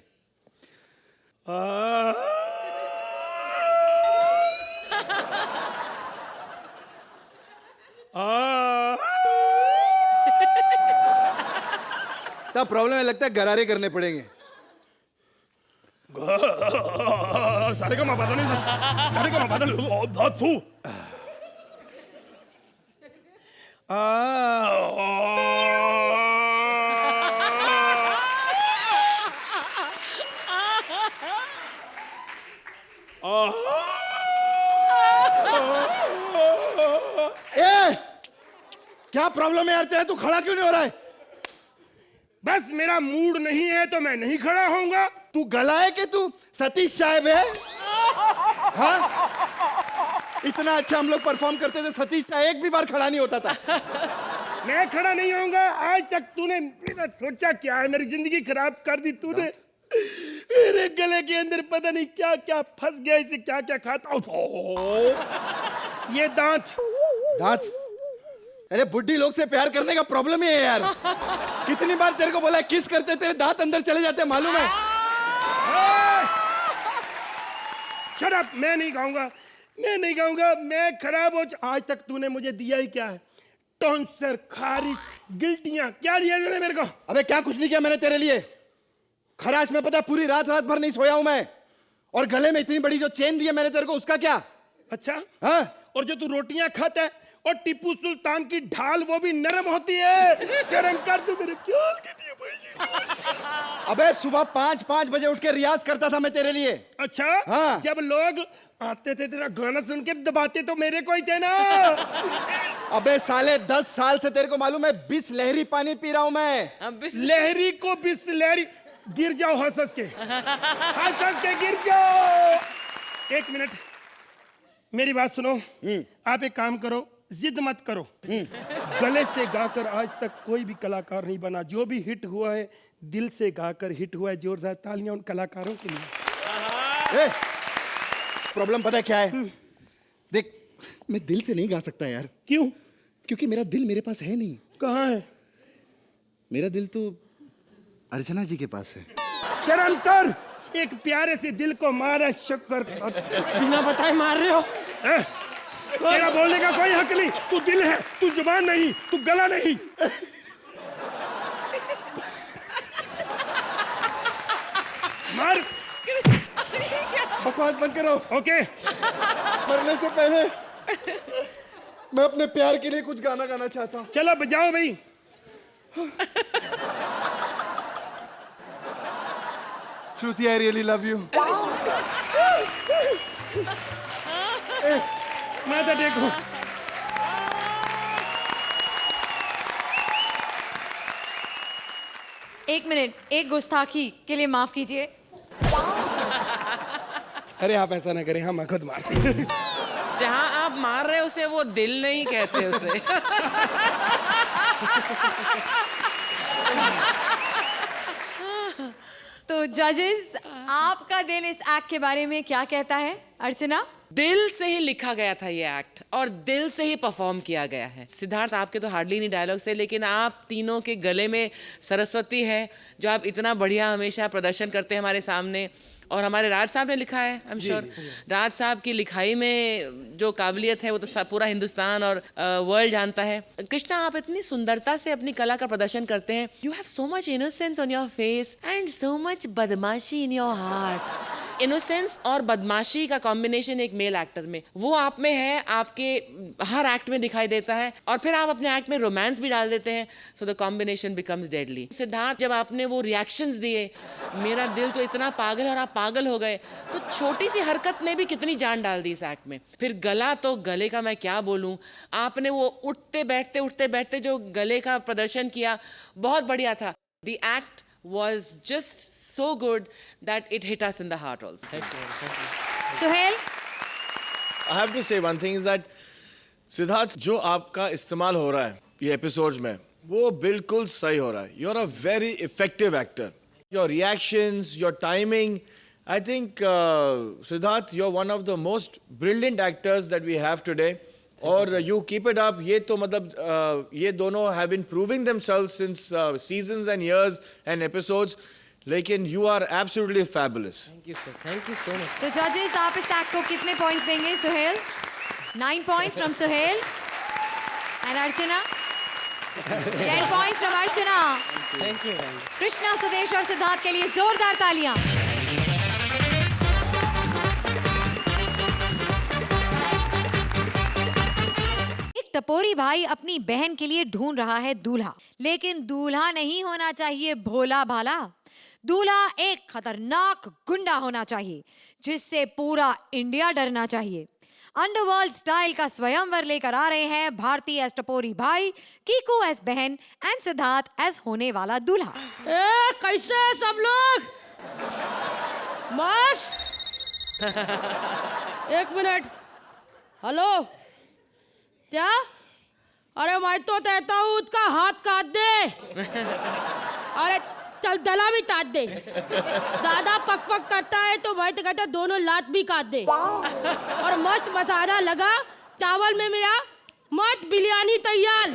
तब प्रॉब्लम है, लगता है गरारे करने पड़ेंगे। सारे का मापा नहीं, सारे का मापा बहुत फू। ए, क्या प्रॉब्लम है यार तेरा, तू खड़ा क्यों नहीं हो रहा है? बस मेरा मूड नहीं है तो मैं नहीं खड़ा होऊंगा। तू गला है कि तू सतीश साहब है? हाँ, इतना अच्छा हम लोग परफॉर्म करते थे, सतीश साहब एक भी बार खड़ा नहीं होता था। मैं खड़ा नहीं होऊंगा। आज तक तूने मेरा सोचा क्या है? मेरी जिंदगी खराब कर दी तूने। मेरे गले के अंदर पता नहीं क्या क्या फंस गया, इसे क्या क्या खाता हूँ। ये दांत दांत? अरे बुड्ढी लोग से प्यार करने का प्रॉब्लम ही है यार। कितनी बार तेरे को बोला किस करते, तेरे दांत अंदर चले जाते हैं, मालूम है? शट अप, मैं नहीं गाऊंगा, मैं नहीं गाऊंगा। मैं खराब हो। आज तक तूने मुझे दिया ही क्या है? टॉन्सर, खारिश, गिल्टियां, क्या दिया तूने मेरे को? अबे क्या कुछ नहीं किया मैंने तेरे लिए। खराश में पता पूरी रात रात भर नहीं सोया हूं मैं। और गले में इतनी बड़ी जो चेन दी है मैंने तेरे को, उसका क्या? अच्छा हाँ? और जो तू रोटियां खाता है और टीपू सुल्तान की ढाल वो भी नरम होती है। शर्म कर, तू मेरे क्या कहती है भाई? अबे सुबह 5-5 बजे उठ के रियाज करता था मैं तेरे लिए। अच्छा हाँ। जब लोग आते थे तेरा गाना सुन के दबाते तो मेरे को ही थे ना। अबे साले 10 साल से तेरे को मालूम है बिसलहरी पानी पी रहा हूं मैं। लहरी को बिसलहरी। गिर जाओ हंस के, हंस के गिर जाओ। एक मिनट मेरी बात सुनो। आप एक काम करो, जिद मत करो। गले से गाकर आज तक कोई भी कलाकार नहीं बना। जो भी हिट हुआ है दिल से गाकर हिट हुआ है। जोरदार तालियां उन कलाकारों के लिए। प्रॉब्लम पता है क्या है? देख मैं दिल से नहीं गा सकता यार। क्यों? क्योंकि मेरा दिल मेरे पास है नहीं। कहाँ है? मेरा दिल तो अर्चना जी के पास है। शर्म कर, एक प्यारे से दिल को मारा शक्कर बिना बताए मार रहे हो। तेरा बोलने का कोई हक नहीं। तू दिल है, तू जुबान नहीं, तू गला नहीं। मार। बकवास बंद करो। ओके। मरने से पहले मैं अपने प्यार के लिए कुछ गाना गाना चाहता हूँ। चलो बजाओ भाई। श्रुति, I really love you. माथा टेको। एक मिनट, एक गुस्ताखी के लिए माफ कीजिए। अरे आप ऐसा ना करें, हम खुद मारते हैं। जहां आप मार रहे हो उसे वो दिल नहीं कहते उसे। तो जजेस, आपका दिल इस एक्ट के बारे में क्या कहता है? अर्चना? दिल से ही लिखा गया था ये एक्ट और दिल से ही परफॉर्म किया गया है। सिद्धार्थ, आपके तो हार्डली नहीं डायलॉग्स थे, लेकिन आप तीनों के गले में सरस्वती है जो आप इतना बढ़िया हमेशा प्रदर्शन करते हैं हमारे सामने। और हमारे राज साहब ने लिखा है, आई एम श्योर राज साहब की लिखाई में जो काबिलियत है वो तो पूरा हिंदुस्तान और वर्ल्ड जानता है। कृष्णा, आप इतनी सुंदरता से अपनी कला का प्रदर्शन करते हैं। You have so much innocence on your face and so much बदमाशी इन योर हार्ट। इनोसेंस और बदमाशी का कॉम्बिनेशन एक मेल एक्टर में, वो आप में है, आपके हर एक्ट में दिखाई देता है। और फिर आप अपने एक्ट में रोमांस भी डाल देते हैं, so the combination becomes deadly. Siddharth, जब आपने वो रिएक्शंस दिए, मेरा दिल तो इतना पागल और आप पागल हो गए, तो छोटी सी हरकत ने भी कितनी जान डाल दी इस एक्ट में। फिर गला, तो गले का मैं क्या बोलूं, आपने वो उठते बैठते जो गले का प्रदर्शन किया, बहुत बढ़िया था। The act was just so good that it hit us in the heart also. Sohail, I have to say one thing is that Siddharth, जो आपका इस्तेमाल हो रहा है ये एपिसोड्स में, वो बिल्कुल सही हो रहा है। You are a very effective actor. Your reactions, your timing, I think Siddharth, you are one of the most brilliant actors that we have today. और यू कीप इट अप। ये तो मतलब ये दोनों have been proving themselves since seasons and years and episodes, लेकिन you are absolutely fabulous. Thank you sir, thank you so much. तो जजेस, आप इस एक्ट को कितने पॉइंट्स देंगे? Suhail, 9 points from Sohail and Archana, 10 points from Archana. Thank you. Krishna, Sudesh और सिद्धार्थ के लिए जोरदार तालियां। टपोरी भाई अपनी बहन के लिए ढूंढ रहा है दूल्हा, लेकिन दूल्हा नहीं होना चाहिए भोला भाला। दूल्हा एक खतरनाक गुंडा होना चाहिए जिससे पूरा इंडिया डरना चाहिए। अंडरवर्ल्ड स्टाइल का स्वयंवर लेकर आ रहे हैं भारती एस टपोरी भाई, कीकू एस बहन एंड सिद्धार्थ एस होने वाला दूल्हा। कैसे है सब लोग? मस्त। एक मिनट, हेलो, क्या? अरे मैं तो कहता हूँ उसका हाथ काट दे। अरे चल दला भी काट दे। दादा पक पक करता है तो मैं तो कहता दोनों लात भी काट दे। और मस्त मसाला लगा चावल में मेरा, मस्त बिरयानी तैयार।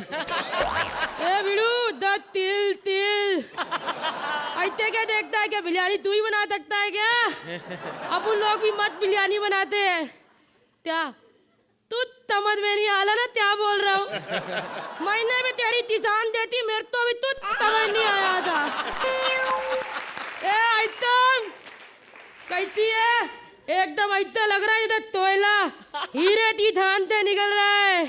ए बिड़ू, द तिल तिल ऐसे क्या देखता है? क्या बिरयानी तू ही बना सकता है क्या? अपन लोग भी मस्त बिरयानी बनाते हैं क्या? तू समझ में नहीं आला ना क्या बोल रहा हूँ? मैंने भी तेरी किसान देती, मेरे तो भी तू समझ नहीं आया था। ए आइटम कैसी है? एकदम ऐसा लग रहा है इधर तोयला हीरे की धान से निकल रहा है।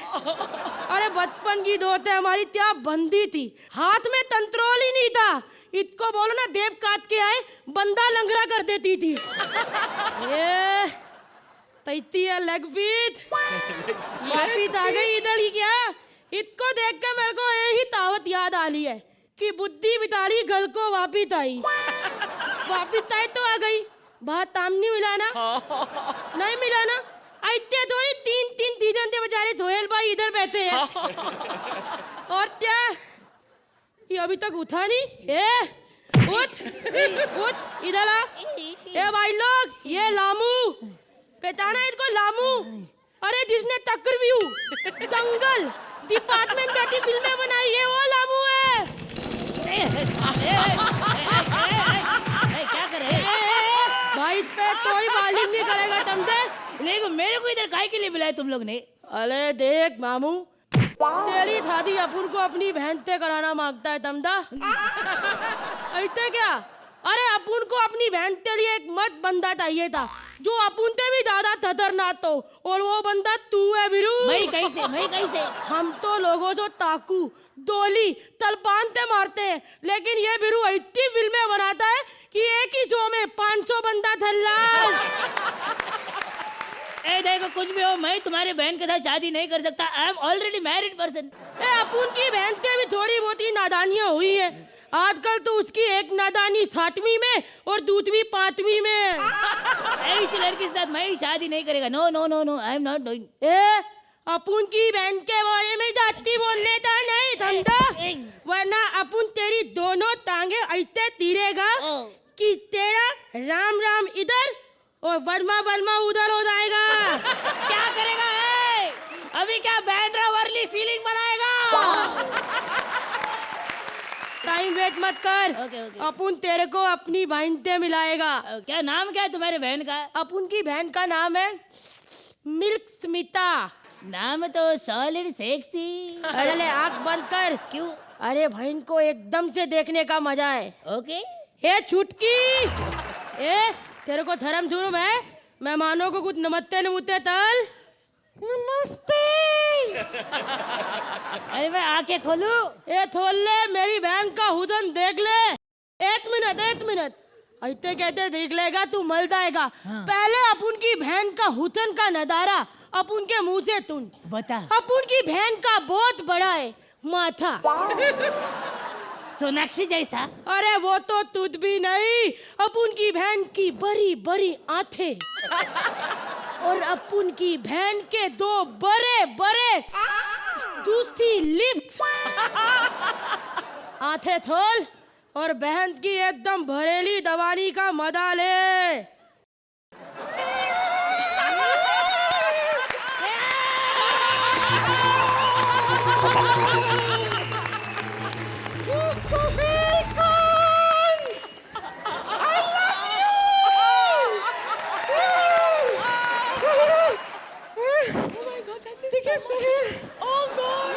अरे बचपन की दोस्त है हमारी, क्या बंदी थी, हाथ में तंत्रोल ही नहीं था। इसको बोलो ना देव काट के आए, बंदा लंगड़ा कर देती थी। ये तैती है लेग पीस, वापिस आ गई इधर ही क्या? इसको देख के मेरे को यही तावत याद आ रही है कि बुद्धि बिताली गल को वापिस आई। वापिस आई तो आ गई, बाहर ताम नहीं मिला ना? नहीं मिला ना? ऐसे थोड़ी 3 सीजन से बेचारे सोहेल भाई इधर बैठे हैं। और क्या ये अभी तक उठा नहीं? उठ इधर आ। ए भाई लोग, ये लामू पहचाना इसको? लामू, अरे जिसने चक्रव्यूह, दंगल, डिपार्टमेंट जैसी फिल्में बनाई है, वो लामू है। क्या करे भाई? पे कोई मालिक नहीं करेगा समझे? लेकिन मेरे को इधर काहे के लिए बुलाया तुम लोग ने? अरे देख मामू, तेरी शादी अपन को अपनी बहन से कराना मांगता है समझा? ऐसे क्या? अरे अपन को अपनी बहन के लिए एक मस्त बंदा चाहिए था जो अपन से भी ज्यादा खतरनाक हो, और वो बंदा तू है बिरू। मैं कैसे? हम तो लोगों को ताकू, डोली, तलपान से मारते हैं, लेकिन ये बिरू ऐसी फिल्में बनाता है कि एक ही शो में 500 बंदा थल्लास। ए देखो, कुछ भी हो, मैं तुम्हारी बहन के साथ शादी नहीं कर सकता। I am already married person. अपन की बहन से भी थोड़ी बहुत ही नादानियां हुई है। आजकल तो उसकी एक नादानी 7वीं में और दूसरी 5वीं में। इस लड़की के साथ मैं शादी नहीं करेगा। No no no no, I am not doing. अपन की बहन के बारे में जाती बोलने का नहीं समझा, वरना अपन तेरी दोनों टांगे ऐसे तीरेगा कि तेरा राम राम इधर और वर्मा वर्मा उधर हो जाएगा। क्या करेगा है? अभी क्या बैंड्रा वर्ली सीलिंग बनाएगा? टाइम वेस्ट मत कर। अपुन तेरे को अपनी बहन से मिलाएगा। क्या नाम क्या है तुम्हारे बहन का? अपुन की बहन का नाम है मिल्क स्मिता। नाम तो सॉलिड सेक्सी। अरे आँख बंद कर। क्यों? अरे बहन को एकदम से देखने का मजा है। ओके। ए छुटकी, ए तेरे को धर्म जुर्म है? मेहमानों को कुछ नमस्ते नमस्ते तल। नमस्ते। अरे मैं आंखें खोलू? ए खोल ले, मेरी बहन का हुसन देख ले। एक मिनट ऐसे कहते देख लेगा तू मल जाएगा। हाँ। पहले अपुन की बहन का हुसन का नजारा अपुन के मुंह से सुन। बता। अपुन की बहन का बहुत बड़ा है माथा, सोनाक्षी जैसा। अरे वो तो तुझ भी नहीं, अपुन की बहन की बड़ी बड़ी आंखें और अपुन की बहन के दो बड़े बड़े दूसरी लिप्स। आंखें खोल और बहन की एकदम भरेली दवानी का मजा ले।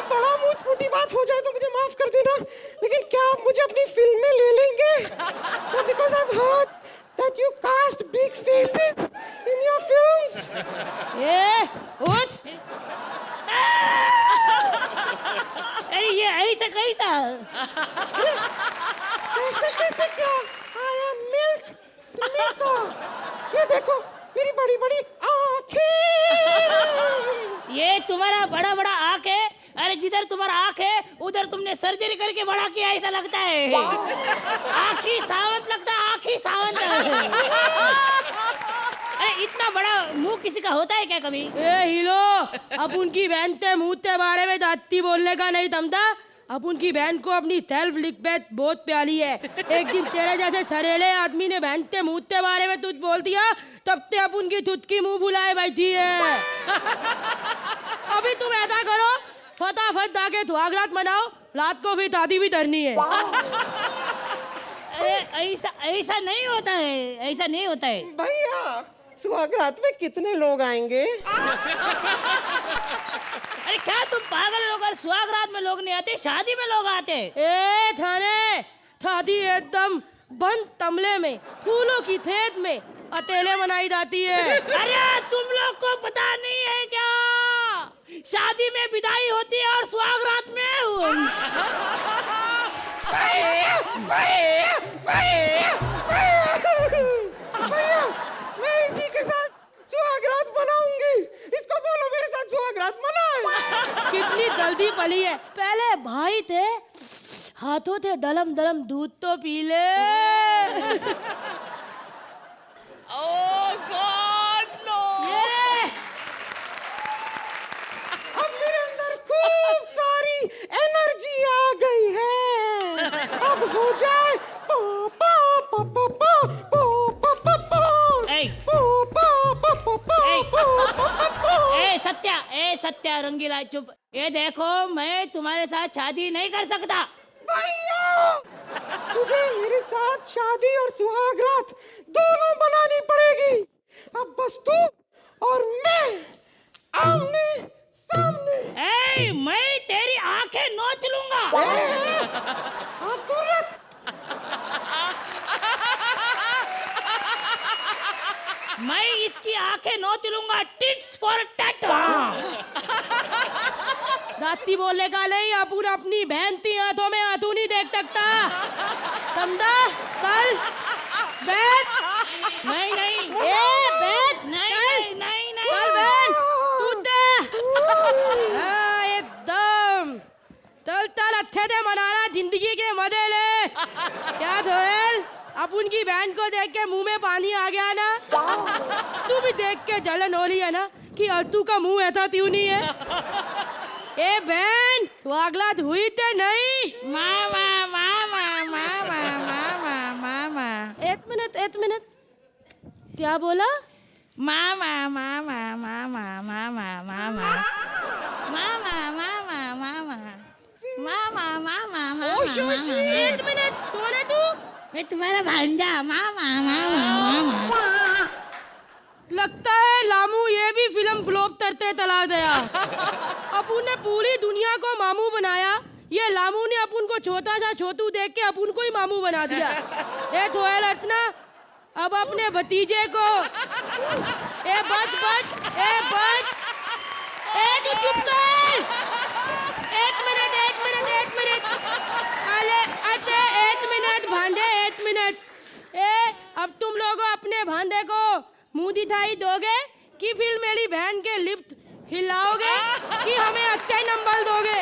बड़ा मुंह छोटी बात हो जाए तो मुझे माफ कर देना, लेकिन क्या आप मुझे अपनी फिल्म में ले लेंगे? Because I've heard that you cast big faces in your films. ये उठ। अरे ये ऐसा कैसा? कैसे क्या? I am Milk Smita. ये देखो मेरी बड़ी बड़ी आँखें। ये तुम्हारा बड़ा बड़ा आँख है। अरे जिधर तुम्हारा आँख है उधर तुमने सर्जरी करके बड़ा किया ऐसा लगता है। आँखी सावंत लगता है, आँखी सावंत। अरे इतना बड़ा मुंह किसी का होता है क्या कभी? ए हीरो, अब उनकी बहन के मुंह के बारे में जाती बोलने का नहीं समझा। अब उनकी बहन को अपनी सेल्फ रिस्पेक्ट बहुत प्यारी है। एक दिन तेरे जैसे सरेले आदमी ने बहन के मुंह के बारे में तुझ बोल दिया, तब से अब उनकी चुटकी मुंह बुलाए बैठी है। अभी तुम ऐसा करो, फटाफट जाके सुहागरात मनाओ, रात को भी शादी भी करनी है। अरे ऐसा नहीं होता है, ऐसा नहीं होता है भैया। सुहागरात में कितने लोग आएंगे? अरे क्या तुम पागल लोग? सुहागरात में लोग नहीं आते, शादी में लोग आते। ए थाने, शादी एकदम बंद तमले में, फूलों की खेत में अकेले मनाई जाती है। अरे तुम लोग को पता नहीं है क्या? शादी में विदाई होती है और सुहागरात में मैं इसी के साथ सुहागरात मनाऊंगी। इसको बोलो मेरे साथ सुहागरात मनाए। कितनी जल्दी पली है। पहले भाई थे, हाथों थे दलम दलम, दूध तो पी ले। Oh God, no! अब मेरे अंदर खूब सारी एनर्जी आ गई है। अब हो जाए पा पा पा पा पा पा पा पा ए सत्या रंगीला चुप। ये देखो मैं तुम्हारे साथ शादी नहीं कर सकता। भैया, तुझे मेरे साथ शादी और सुहागरात दोनों बनानी पड़ेगी। अब बस तू और मैं आमने सामने। ए, मैं तेरी आंखें नोच लूंगा। हाँ तू रख। मैं इसकी आंखें नोच लूंगा, टिट्स फॉर टैट। दाती बोलने का नहीं, अपुन अपनी बहन की हाथों में आंसू नहीं देख सकता, समझा? कल बैठ। नहीं बैठ। नहीं कल बैठ। एकदम तल अच्छे से मनाना, जिंदगी के मजे ले। क्या धोएल, अब उनकी बहन को देख के मुंह में पानी आ गया ना? तू भी देख के जलन हो रही है ना कि अल्टू का मुंह ऐसा क्यों नहीं है? ए बहन, सुहागरात हुई तो नहीं? मामा। एक मिनट, क्या बोला? मामा मामा मामा मामा मामा मामा मामा मामा मामा मामा मामा। एक मिनट, कौन है तू? मैं तुम्हारा भांजा। मामा मामा मामा। लगता है लामू ये भी फिल्म फ्लॉप करते चला गया। अपुन ने पूरी दुनिया को मामू बनाया, ये लामू ने अपुन को छोटा सा छोटू देख के अपुन को ही मामू बना दिया। ए थोड़ा अर्चना, अब अपने भतीजे को ए बच ए तू चुप कर। एक मिनट अरे अच्छा 1 मिनट भांडे, 1 मिनट। अब तुम लोग अपने भांडे को मुंह दिखाई दोगे कि फिर मेरी बहन के लिफ्ट हिलाओगे कि हमें अच्छे नंबर दोगे?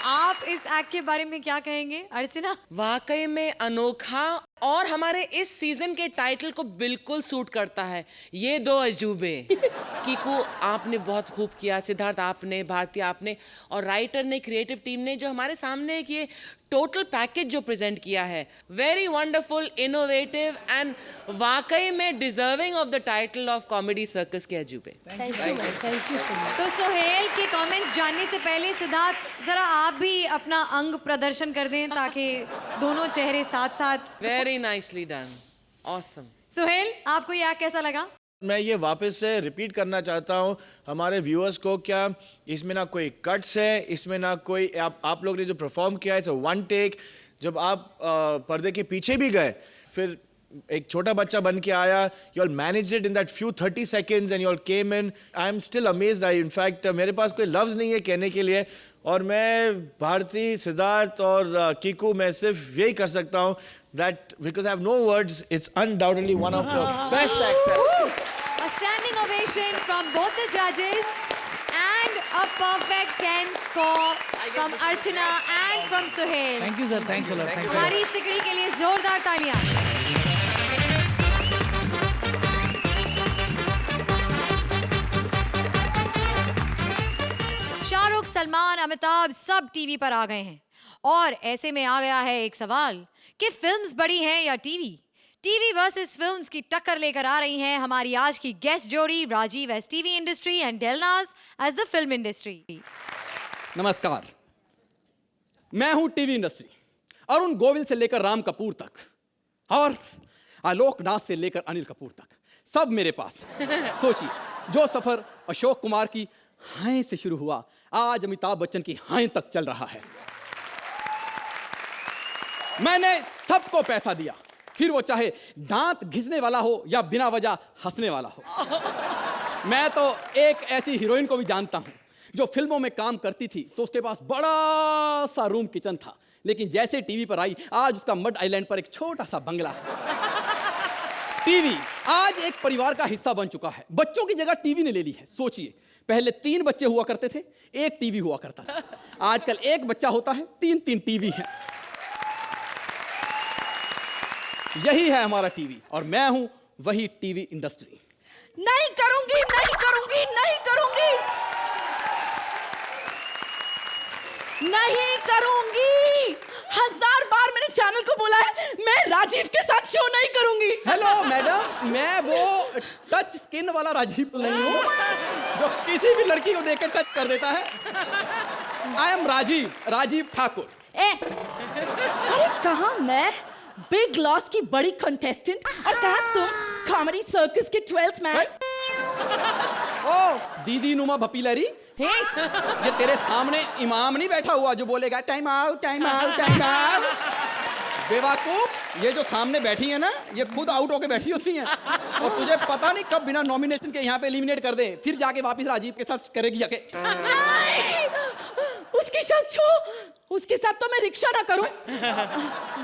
आप इस एक्ट के बारे में क्या कहेंगे अर्चना? वाकई में अनोखा और हमारे इस सीजन के टाइटल को बिल्कुल सूट करता है। ये दो अजूबे। कीकू आपने बहुत खूब किया, सिद्धार्थ आपने, भारती आपने, और राइटर ने, क्रिएटिव टीम ने जो हमारे सामने एक ये टोटल पैकेज जो प्रेजेंट किया है, वेरी वंडरफुल, इनोवेटिव एंड वाकई में deserving of the title of Comedy Circus के अजूबे। Thank you so much. तो सोहेल के कमेंट्स जानने से पहले सिद्धार्थ जरा आप भी अपना अंग प्रदर्शन कर दें ताकि दोनों चेहरे साथ साथ। Very nicely done, awesome. Sohail, आपको ये एक्ट कैसा लगा? मैं ये वापस से रिपीट करना चाहता हूँ हमारे व्यूअर्स को, क्या इसमें ना कोई कट्स है, इसमें ना कोई आप लोग ने जो परफॉर्म किया है इट्स वन टेक। जब आप पर्दे के पीछे भी गए, फिर एक छोटा बच्चा बन के आया, you all manage it in that few 30 seconds and you all came in. I am still amazed. In fact मेरे पास कोई लफ्ज़ नहीं है कहने के लिए, और मैं भारती, सिद्धार्थ और कीकू, मैं सिर्फ यही कर सकता हूँ that because I have no words, it's undoubtedly one of the best acts. A standing ovation from both the judges and a perfect 10 score from Archana and from Sohail. Thank you sir, thanks a lot. Thank you. हमारी सिकड़ी के लिए जोरदार तालियां। शाहरुख, सलमान, अमिताभ सब TV पर आ गए हैं और ऐसे में आ गया है एक सवाल कि फिल्म्स बड़ी हैं या टीवी? टीवी वर्सेस फिल्म्स की टक्कर लेकर आ रही हैं हमारी आज की गेस्ट जोड़ी Rajeev as TV industry and Delnaz as the film industry. नमस्कार, मैं हूं टीवी इंडस्ट्री। अरुण गोविल से लेकर राम कपूर तक और आलोकनाथ से लेकर अनिल कपूर तक, सब मेरे पास। सोचिए, जो सफर अशोक कुमार की हाय से शुरू हुआ, आज अमिताभ बच्चन की हाय तक चल रहा है। मैंने सबको पैसा दिया, फिर वो चाहे दांत घिसने वाला हो या बिना वजह हंसने वाला हो। मैं तो एक ऐसी हीरोइन को भी जानता हूं जो फिल्मों में काम करती थी तो उसके पास बड़ा सा रूम किचन था, लेकिन जैसे टीवी पर आई आज उसका मड आइलैंड पर एक छोटा सा बंगला है। टीवी आज एक परिवार का हिस्सा बन चुका है। बच्चों की जगह टीवी ने ले ली है। सोचिए, पहले 3 बच्चे हुआ करते थे, एक टीवी हुआ करता था। आजकल एक बच्चा होता है, 3 टीवी है। यही है हमारा टीवी और मैं हूं वही टीवी इंडस्ट्री। नहीं करूंगी, नहीं करूंगी, नहीं करूंगी, नहीं करूंगी। 1000 बार मैंने चैनल को बोला है मैं राजीव के साथ शो नहीं करूंगी। हेलो मैडम, मैं वो टच स्किन वाला राजीव नहीं हूं जो किसी भी लड़की को देख के टच कर देता है। I am Rajiv Thakur. अरे कहाँ मैं बिग लॉस की बड़ी कंटेस्टेंट और कहाँ तुम कॉमेडी सर्कस के 12th मैन। ओ दीदी नुमा भपीलरी, ये तेरे सामने इमाम नहीं बैठा हुआ जो बोलेगा time out time out time out. बेवकूफ, ये जो सामने बैठी है ना, ये खुद आउट होके बैठी होती हैं और तुझे पता नहीं कब बिना नॉमिनेशन के यहाँ पे एलिमिनेट कर दे, फिर जाके वापस राजीव के साथ करेगी जाके। उसके साथ शो, उसके साथ तो मैं रिक्शा ना करूं।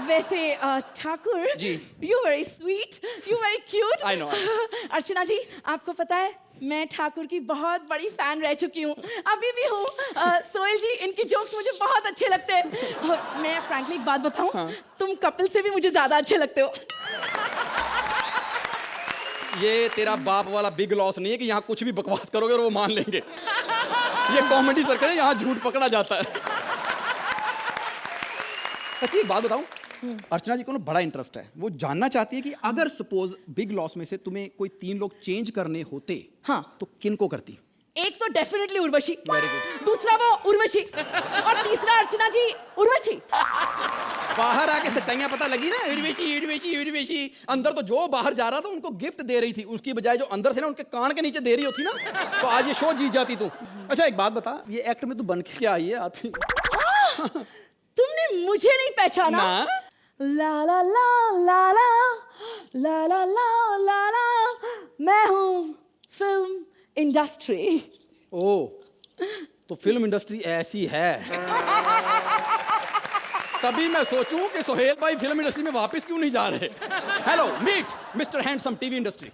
वैसे Thakur ji, you very sweet, you very cute. I know. Archana ji, आपको पता है मैं ठाकुर की बहुत बड़ी फैन रह चुकी हूँ, अभी भी हूँ। सोहेल जी, इनकी जोक्स मुझे बहुत अच्छे लगते हैं। मैं फ्रैंकली एक बात बताऊं, हाँ। तुम कपिल से भी मुझे ज्यादा अच्छे लगते हो। ये तेरा बाप वाला बिग लॉस नहीं है कि यहाँ कुछ भी बकवास करोगे और वो मान लेंगे। ये कॉमेडी सर्कल है, यहाँ झूठ पकड़ा जाता है। सच्ची एक बात बताऊं, अर्चना जी को ना बड़ा इंटरेस्ट है, वो जानना चाहती है कि अगर सपोज बिग लॉस में से तुम्हें कोई 3 लोग चेंज करने होते, हाँ, तो किन को करती? एक तो डेफिनेटली उर्वशी, वेरी गुड, दूसरा वो उर्वशी, और तीसरा अर्चना जी उर्वशी। बाहर आके सच्चाइयां पता लगी ना, उर्वशी उर्वशी उर्वशी, अंदर तो जो बाहर जा रहा था उनको गिफ्ट दे रही थी, उसकी बजाय जो अंदर से ना उनके कान के नीचे दे रही होती ना, तो आज ये शो जीत जाती तू। अच्छा एक बात बता, ये एक्ट में तू बन के क्या आई है आती? तुमने मुझे नहीं पहचाना? ला ला ला ला ला ला ला ला ला ला, मैं हूँ फिल्म इंडस्ट्री। ओ, तो फिल्म इंडस्ट्री ऐसी है। तभी मैं सोचूं कि सोहेल भाई फिल्म इंडस्ट्री में वापस क्यों नहीं जा रहे। Hello, meet mister handsome TV industry.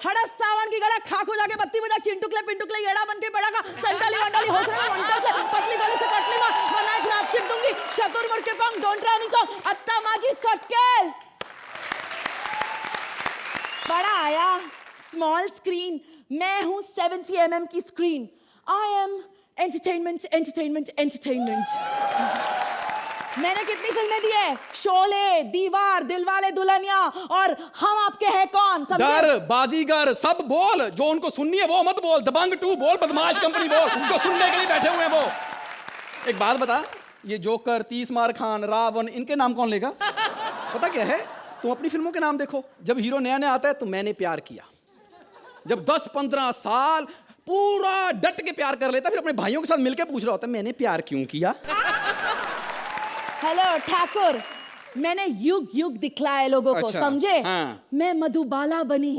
हड़स सावन की गला खाक हो जाके बत्ती बजा, चिंटुकले पिंटुकले येड़ा बन के पड़ा का, संताली वंडाली होसरे वंटा से पतली गली से कटली मा बनाए खिलाफ चिप दूंगी, शतुर मुड़ के पंग डोंट ट्राई नी सो अत्ता माजी सटकेल। बड़ा आया स्मॉल स्क्रीन, मैं हूँ 70 mm की screen. I am entertainment entertainment entertainment. मैंने कितनी फिल्में दी है? शोले, दीवार, दिलवाले दुल्हनिया और हम आपके हैं कौन। डर, बाजीगर, सब बोल, जो उनको सुननी है वो मत बोल। दबंग 2 बोल, बदमाश कंपनी बोल, जो सुनने के लिए बैठे हुए हैं वो। एक बात बता, ये जोकर, 30 मार खान, रावण, इनके नाम कौन लेगा? पता क्या है, तुम अपनी फिल्मों के नाम देखो, जब हीरो नया नया आता है तो मैंने प्यार किया, जब 10-15 साल पूरा डट के प्यार कर लेता, फिर अपने भाइयों के साथ मिलकर पूछ रहा होता है मैंने प्यार क्यों किया। हेलो ठाकुर, मैंने युग युग दिखलाए लोगों को, अच्छा, समझे? हाँ। मैं मधुबाला बनी,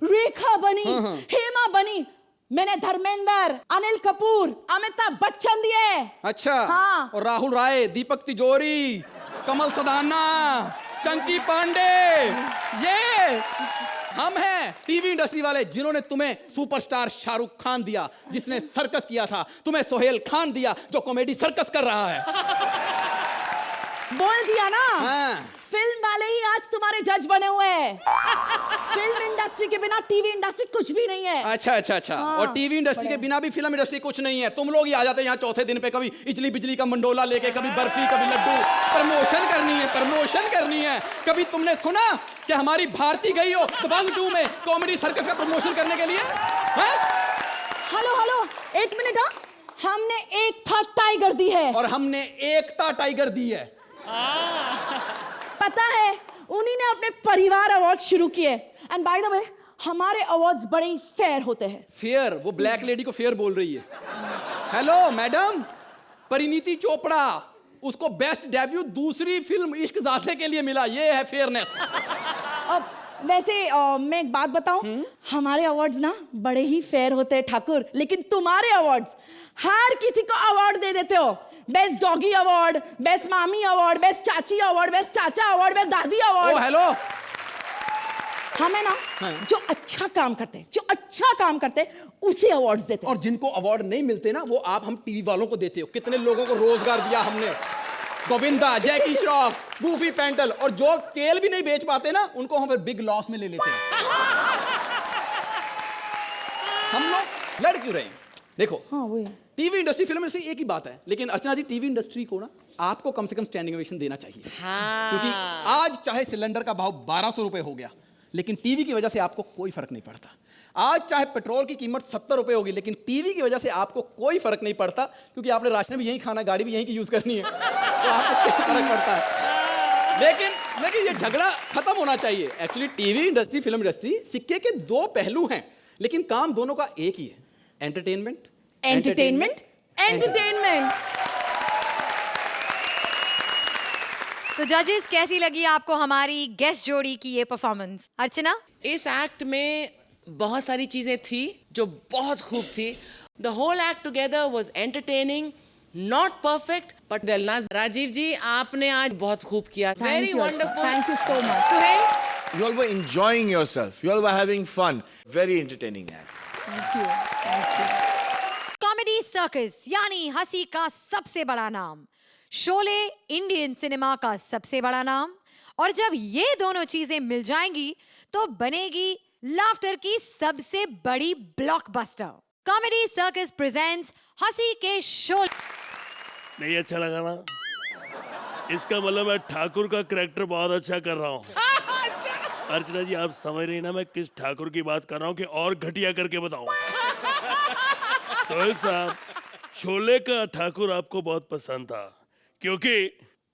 रेखा बनी, हेमा बनी, मैंने धर्मेंद्र, अनिल कपूर, अमिताभ बच्चन दिए। अच्छा, हाँ। और राहुल राय, दीपक तिजोरी, कमल सदाना, चंकी पांडे, ये हम हैं टीवी इंडस्ट्री वाले जिन्होंने तुम्हें सुपरस्टार शाहरुख खान दिया, जिसने सर्कस किया था, तुम्हें सोहेल खान दिया जो कॉमेडी सर्कस कर रहा है। बोल दिया ना। हाँ। फिल्म वाले ही आज तुम्हारे जज बने हुए हैं। फिल्म इंडस्ट्री के बिना टीवी इंडस्ट्री कुछ भी नहीं है। अच्छा अच्छा अच्छा, हाँ, और टीवी इंडस्ट्री के बिना भी फिल्म इंडस्ट्री कुछ नहीं है। तुम लोग ही आ जाते हैं यहाँ चौथे दिन पे, कभी इडली बिजली का मंडोला लेके, कभी बर्फी, कभी लड्डू। प्रमोशन करनी है, प्रमोशन करनी है। कभी तुमने सुना कि हमारी भारती गई हो दबंग 2 में कॉमेडी सर्कस का प्रमोशन करने के लिए? हेलो हेलो, एक मिनट। हमने एक था टाइगर दी है, और हमने एकता टाइगर दी है। पता है, उन्हीं ने अपने परिवार अवार्ड शुरू किए। एंड बाय द वे, हमारे अवार्ड्स बड़े ही फेयर होते हैं। फेयर? वो ब्लैक लेडी को फेयर बोल रही है। हेलो मैडम, परिणीति चोपड़ा, उसको बेस्ट डेब्यू दूसरी फिल्म इश्क ज़ाते के लिए मिला, ये है फेयरनेस। अब वैसे मैं एक बात बताऊं, हमारे अवार्ड्स ना बड़े ही फेयर होते हैं ठाकुर, लेकिन तुम्हारे अवार्ड्स हर किसी को अवार्ड दे देते हो। बेस्ट डॉगी अवार्ड, बेस्ट मामी अवार्ड, बेस्ट चाची अवार्ड, बेस्ट चाचा अवार्ड, बेस्ट दादी अवार्ड। हेलो, हमें ना जो अच्छा काम करते हैं, जो अच्छा काम करते हैं उसे अवार्ड्स देते हैं। और जिनको अवार्ड नहीं मिलते ना, वो आप हम टीवी वालों को देते हो। कितने लोगों को रोजगार दिया हमने, गोविंदा, जैकी श्रॉफ, गूफी पेंटल, और जो तेल भी नहीं बेच पाते ना, उनको हम फिर बिग लॉस में ले लेते हैं। हम लोग लड़ क्यों रहे हैं? देखो, हाँ, वही टीवी इंडस्ट्री, फिल्म इंडस्ट्री एक ही बात है, लेकिन अर्चना जी टीवी इंडस्ट्री को ना आपको कम से कम स्टैंडिंग ओवेशन देना चाहिए। हाँ। क्योंकि आज चाहे सिलेंडर का भाव 1200 रुपए हो गया, लेकिन टीवी की वजह से आपको कोई फर्क नहीं पड़ता। आज चाहे पेट्रोल की कीमत 70 रुपए होगी, लेकिन टीवी की वजह से आपको कोई फर्क नहीं पड़ता, क्योंकि आपने राशन भी यही खाना, गाड़ी भी यहीं की यूज करनी है, तो आपको क्या फर्क पड़ता है? लेकिन ये झगड़ा खत्म होना चाहिए। Actually TV industry, film industry सिक्के के 2 पहलू हैं, लेकिन काम दोनों का एक ही है, एंटरटेनमेंट, एंटरटेनमेंट, एंटरटेनमेंट। तो जजेस, कैसी लगी आपको हमारी गेस्ट जोड़ी की ये परफॉर्मेंस? अर्चना, इस एक्ट में बहुत सारी चीजें थी जो बहुत खूब थी। The whole act together was entertaining, not perfect but well. Rajeev ji, आपने आज बहुत खूब किया, very wonderful, thank you so much. Suhail, You all were enjoying yourself. You all were having fun. Very entertaining act. Thank you, thank you. Comedy circus यानी हंसी का सबसे बड़ा नाम, शोले इंडियन सिनेमा का सबसे बड़ा नाम, और जब ये दोनों चीजें मिल जाएंगी तो बनेगी लाफ्टर की सबसे बड़ी ब्लॉकबस्टर। कॉमेडी सर्कस प्रेजेंट्स हंसी के शोले। नहीं अच्छा लगा ना? इसका मतलब मैं ठाकुर का करेक्टर बहुत अच्छा कर रहा हूँ। अर्चना जी आप समझ रही ना मैं किस ठाकुर की बात कर रहा हूँ कि और घटिया करके बताऊं। सोहेल साहब, शोले का ठाकुर आपको बहुत पसंद था क्योंकि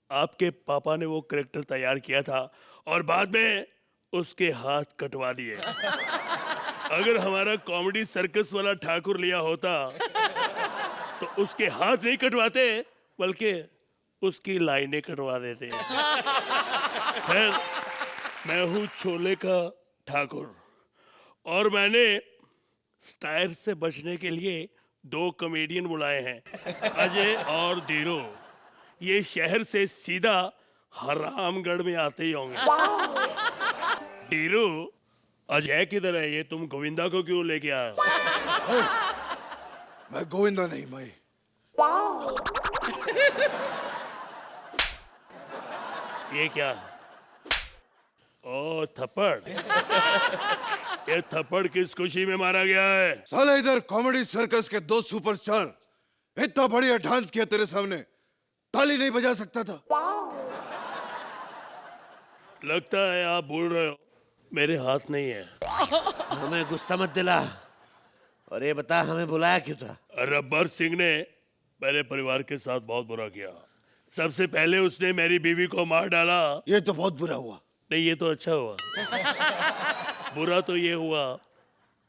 आपके पापा ने वो करेक्टर तैयार किया था और बाद में उसके हाथ कटवा दिए। अगर हमारा कॉमेडी सर्कस वाला ठाकुर लिया होता तो उसके हाथ नहीं कटवाते बल्कि उसकी लाइनें कटवा देते। खैर, मैं हूँ शोले का ठाकुर और मैंने स्टायर से बचने के लिए 2 कॉमेडियन बुलाए हैं, अजय और धीरू। ये शहर से सीधा हरामगढ़ में आते ही होंगे। धीरू, अजय किधर है? ये तुम गोविंदा को क्यों लेके आए हो? मैं गोविंदा नहीं, मैं ये क्या? ओ थप्पड़। ये थप्पड़ किस खुशी में मारा गया है? साला इधर कॉमेडी सर्कस के 2 सुपरस्टार इतना बढ़िया डांस किया तेरे सामने, ताली नहीं बजा सकता था? लगता है आप भूल रहे हो, मेरे हाथ नहीं है। हमें गुस्सा मत दिला और ये बता हमें बुलाया क्यों था? रब्बर सिंह ने मेरे परिवार के साथ बहुत बुरा किया। सबसे पहले उसने मेरी बीवी को मार डाला। ये तो बहुत बुरा हुआ। नहीं, ये तो अच्छा हुआ। बुरा तो ये हुआ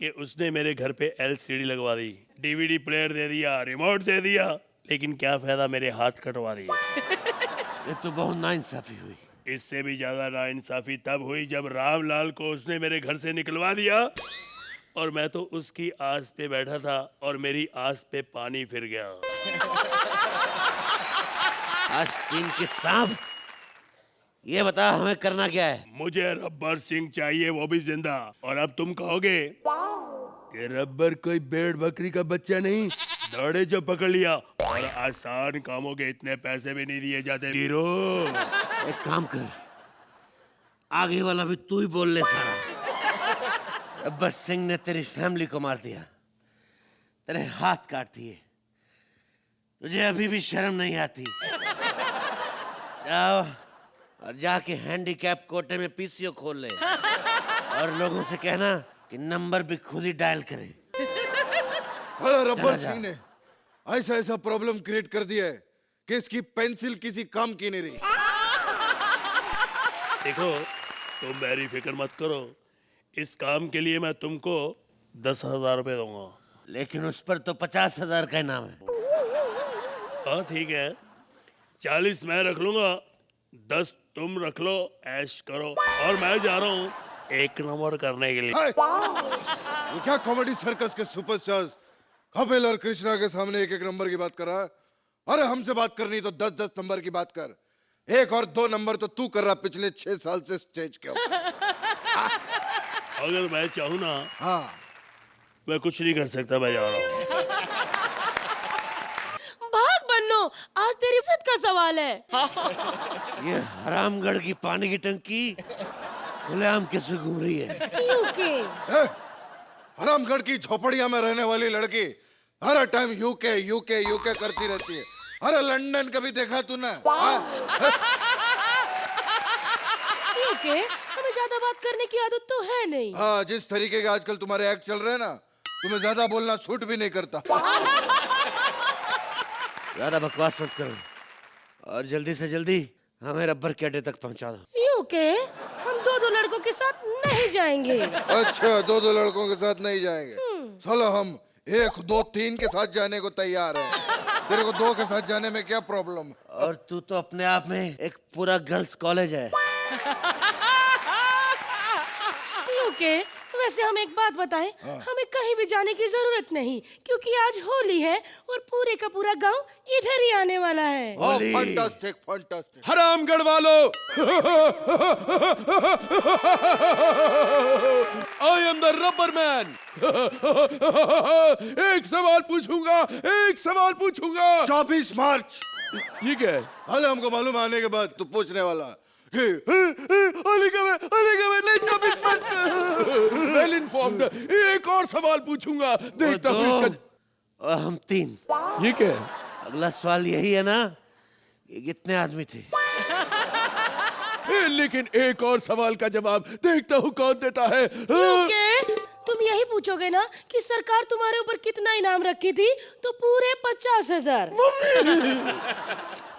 कि उसने मेरे घर पे LCD लगवा दी, DVD प्लेयर दे दिया, रिमोट दे दिया, लेकिन क्या फायदा, मेरे हाथ कटवा दिए। ये तो बहुत नाइंसाफी हुई। इससे भी ज्यादा नाइंसाफी तब हुई जब रामलाल को उसने मेरे घर से निकलवा दिया और मैं तो उसकी आस पे बैठा था और मेरी आस पे पानी फिर गया। आस्तीन के सांप, ये बता हमें करना क्या है? मुझे रब्बर सिंह चाहिए, वो भी जिंदा। और अब तुम कहोगे कि रब्बर कोई भेड़ बकरी का बच्चा नहीं, दौड़े जो पकड़ लिया और आसान कामों के इतने पैसे भी नहीं दिए जाते। हीरो, एक काम कर, आगे वाला भी तू ही बोल ले सारा। रब्बर सिंह ने तेरी फैमिली को मार दिया, तेरे हाथ काट दिए, तुझे अभी भी शर्म नहीं आती? जाओ और जाके हैंडीकैप कोटे में PCO खोल ले और लोगों से कहना कि नंबर भी खुद ही डायल करें। साला रब्बर सिंह ने ऐसा ऐसा प्रॉब्लम क्रिएट कर दिया है कि इसकी पेंसिल किसी काम की नहीं रही। देखो, तुम मेरी फिक्र मत करो, इस काम के लिए मैं तुमको 10,000 रुपए दूंगा। लेकिन उस पर तो 50,000 का इनाम है। हाँ ठीक है, 40 मैं रख लूंगा, 10 तुम रख लो, ऐश करो। और मैं जा रहा हूँ 1 नंबर करने के लिए। ये क्या कॉमेडी सर्कस के सुपरस्टार्स कपिल और कृष्णा के सामने 1-1 नंबर की बात कर रहा है? अरे हमसे बात करनी तो 10-10 नंबर की बात कर। 1 और 2 नंबर तो तू कर रहा पिछले 6 साल से स्टेज के ऊपर। अगर मैं चाहूँ ना, हाँ, मैं कुछ नहीं कर सकता, मैं जा रहा हूँ। भाग बन्नो, आज तेरी इज्जत का सवाल है। ये हरामगढ़ की पानी की टंकी खुलेआम कैसे घूम रही है? यूके। हरामगढ़ की झोपड़ियां में रहने वाली लड़की हर टाइम यूके यूके यूके करती रहती है। अरे लंदन कभी देखा तूने? यूके, हमें ज्यादा बात करने की आदत तो है नहीं। हाँ, जिस तरीके के आजकल तुम्हारे एक्ट चल रहे हैं ना, तुम्हें ज्यादा बोलना सूट भी नहीं करता। ज्यादा बकवास मत करो और जल्दी से जल्दी हमें रब्बर के अड्डे तक पहुंचा दो। यूके, हम 2-2 लड़कों के साथ नहीं जाएंगे। अच्छा, 2-2 लड़कों के साथ नहीं जाएंगे? चलो हम 1, 2, 3 के साथ जाने को तैयार है। तेरे को 2 के साथ जाने में क्या प्रॉब्लम? और तू तो अपने आप में एक पूरा गर्ल्स कॉलेज है। यूके, वैसे हम एक बात बताएं, हमें कहीं भी जाने की जरूरत नहीं क्योंकि आज होली है और पूरे का पूरा गांव इधर ही आने वाला है। Fantastic fantastic. हरामगढ़ वालों, I am the rubber man. एक सवाल पूछूंगा, 24 मार्च। ये क्या है? अरे हमको मालूम आने के बाद तू पूछने वाला नहीं 24 मार्च। Well informed. एक और सवाल पूछूंगा, देखता हूँ इसका। और हम 3। ये क्या है? अगला सवाल यही है ना कि कितने आदमी थे? लेकिन एक और सवाल का जवाब देखता हूँ कौन देता है। ओके, तुम यही पूछोगे ना कि सरकार तुम्हारे ऊपर कितना इनाम रखी थी, तो पूरे 50,000।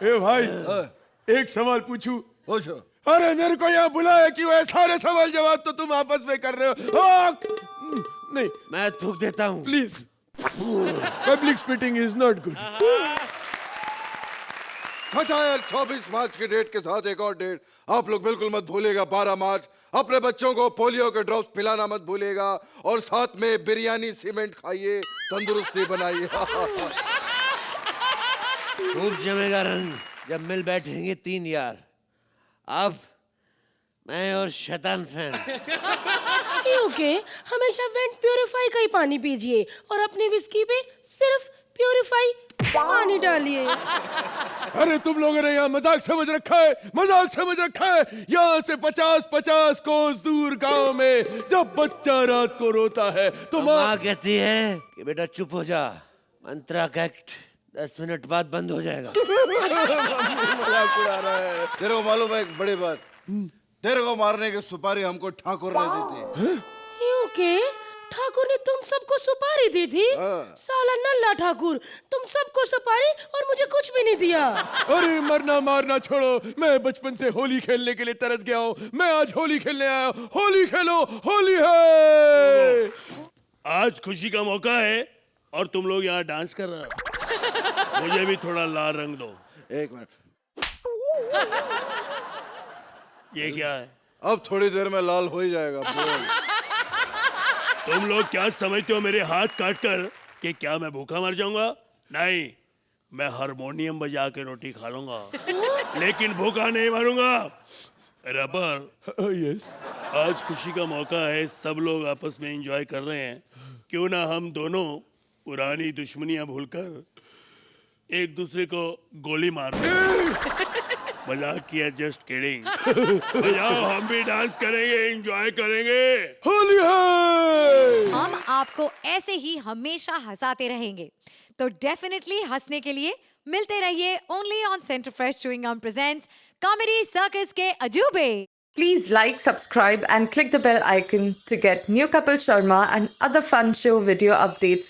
ए भाई, एक सवाल पूछूं? पूछो। अरे मेरे को यहाँ बुलाया क्यों है? सारे सवाल जवाब तो तुम आपस में कर रहे हो। नहीं, मैं थूक देता हूँ। Please, public spitting is not good. अच्छा यार, 24 मार्च के डेट के साथ एक और डेट आप लोग बिल्कुल मत भूलिएगा। 12 मार्च अपने बच्चों को पोलियो के ड्रॉप्स पिलाना मत भूलिएगा, और साथ में बिरयानी सीमेंट खाइए, तंदुरुस्ती बनाइए। खूब जमेगा रंग जब मिल बैठेंगे 3 यार। अब मैं और शैतान फैन। ओके, हमेशा वेंट प्यूरिफाई का ही पानी पीजिए और अपनी विस्की पे सिर्फ प्यूरिफाई पानी डालिए। अरे तुम लोगों ने यहाँ मजाक समझ रखा है, मजाक समझ रखा है। यहाँ से 50-50 कोस दूर गांव में जब बच्चा रात को रोता है तो माँ कहती है कि बेटा चुप हो जा, मंत्रा का एक्ट 10 मिनट बाद बंद हो जाएगा। मजाक उड़ा रहा है। तेरे को मालूम है एक बड़ी बात? तेरे को मारने की सुपारी हमको ठाकुर ने दी थी। ओके, ठाकुर ने तुम सबको सुपारी दी थी? साला नल्ला ठाकुर, तुम सबको सुपारी और मुझे कुछ भी नहीं दिया। अरे मरना मारना छोड़ो, मैं बचपन से होली खेलने के लिए तरस गया हूँ। मैं आज होली खेलने आया हूँ। होली खेलो, होली है। आज खुशी का मौका है और तुम लोग यहाँ डांस कर रहे हो। मुझे भी थोड़ा लाल रंग दो। एक मिनट, ये क्या है? अब थोड़ी देर में लाल हो ही जाएगा। बोल। तुम लोग क्या समझते हो मेरे हाथ काट कर कि क्या मैं भूखा मर जाऊंगा? नहीं, मैं हारमोनियम बजा के रोटी खा लूंगा, लेकिन भूखा नहीं मरूंगा। रबर, यस, आज खुशी का मौका है, सब लोग आपस में एंजॉय कर रहे हैं। क्यों ना हम दोनों पुरानी दुश्मनियां भूलकर एक दूसरे को गोली मार दें। मजाक किया, जस्ट किडिंग। बजाओ, हम भी डांस करेंगे, एंजॉय करेंगे। होली है। हम आपको ऐसे ही हमेशा हंसाते रहेंगे, तो डेफिनेटली हंसने के लिए मिलते रहिए only on Center Fresh chewing gum presents Comedy Circus के अजूबे। Please like, subscribe and click the bell icon to get new Kapil Sharma and other fun show video updates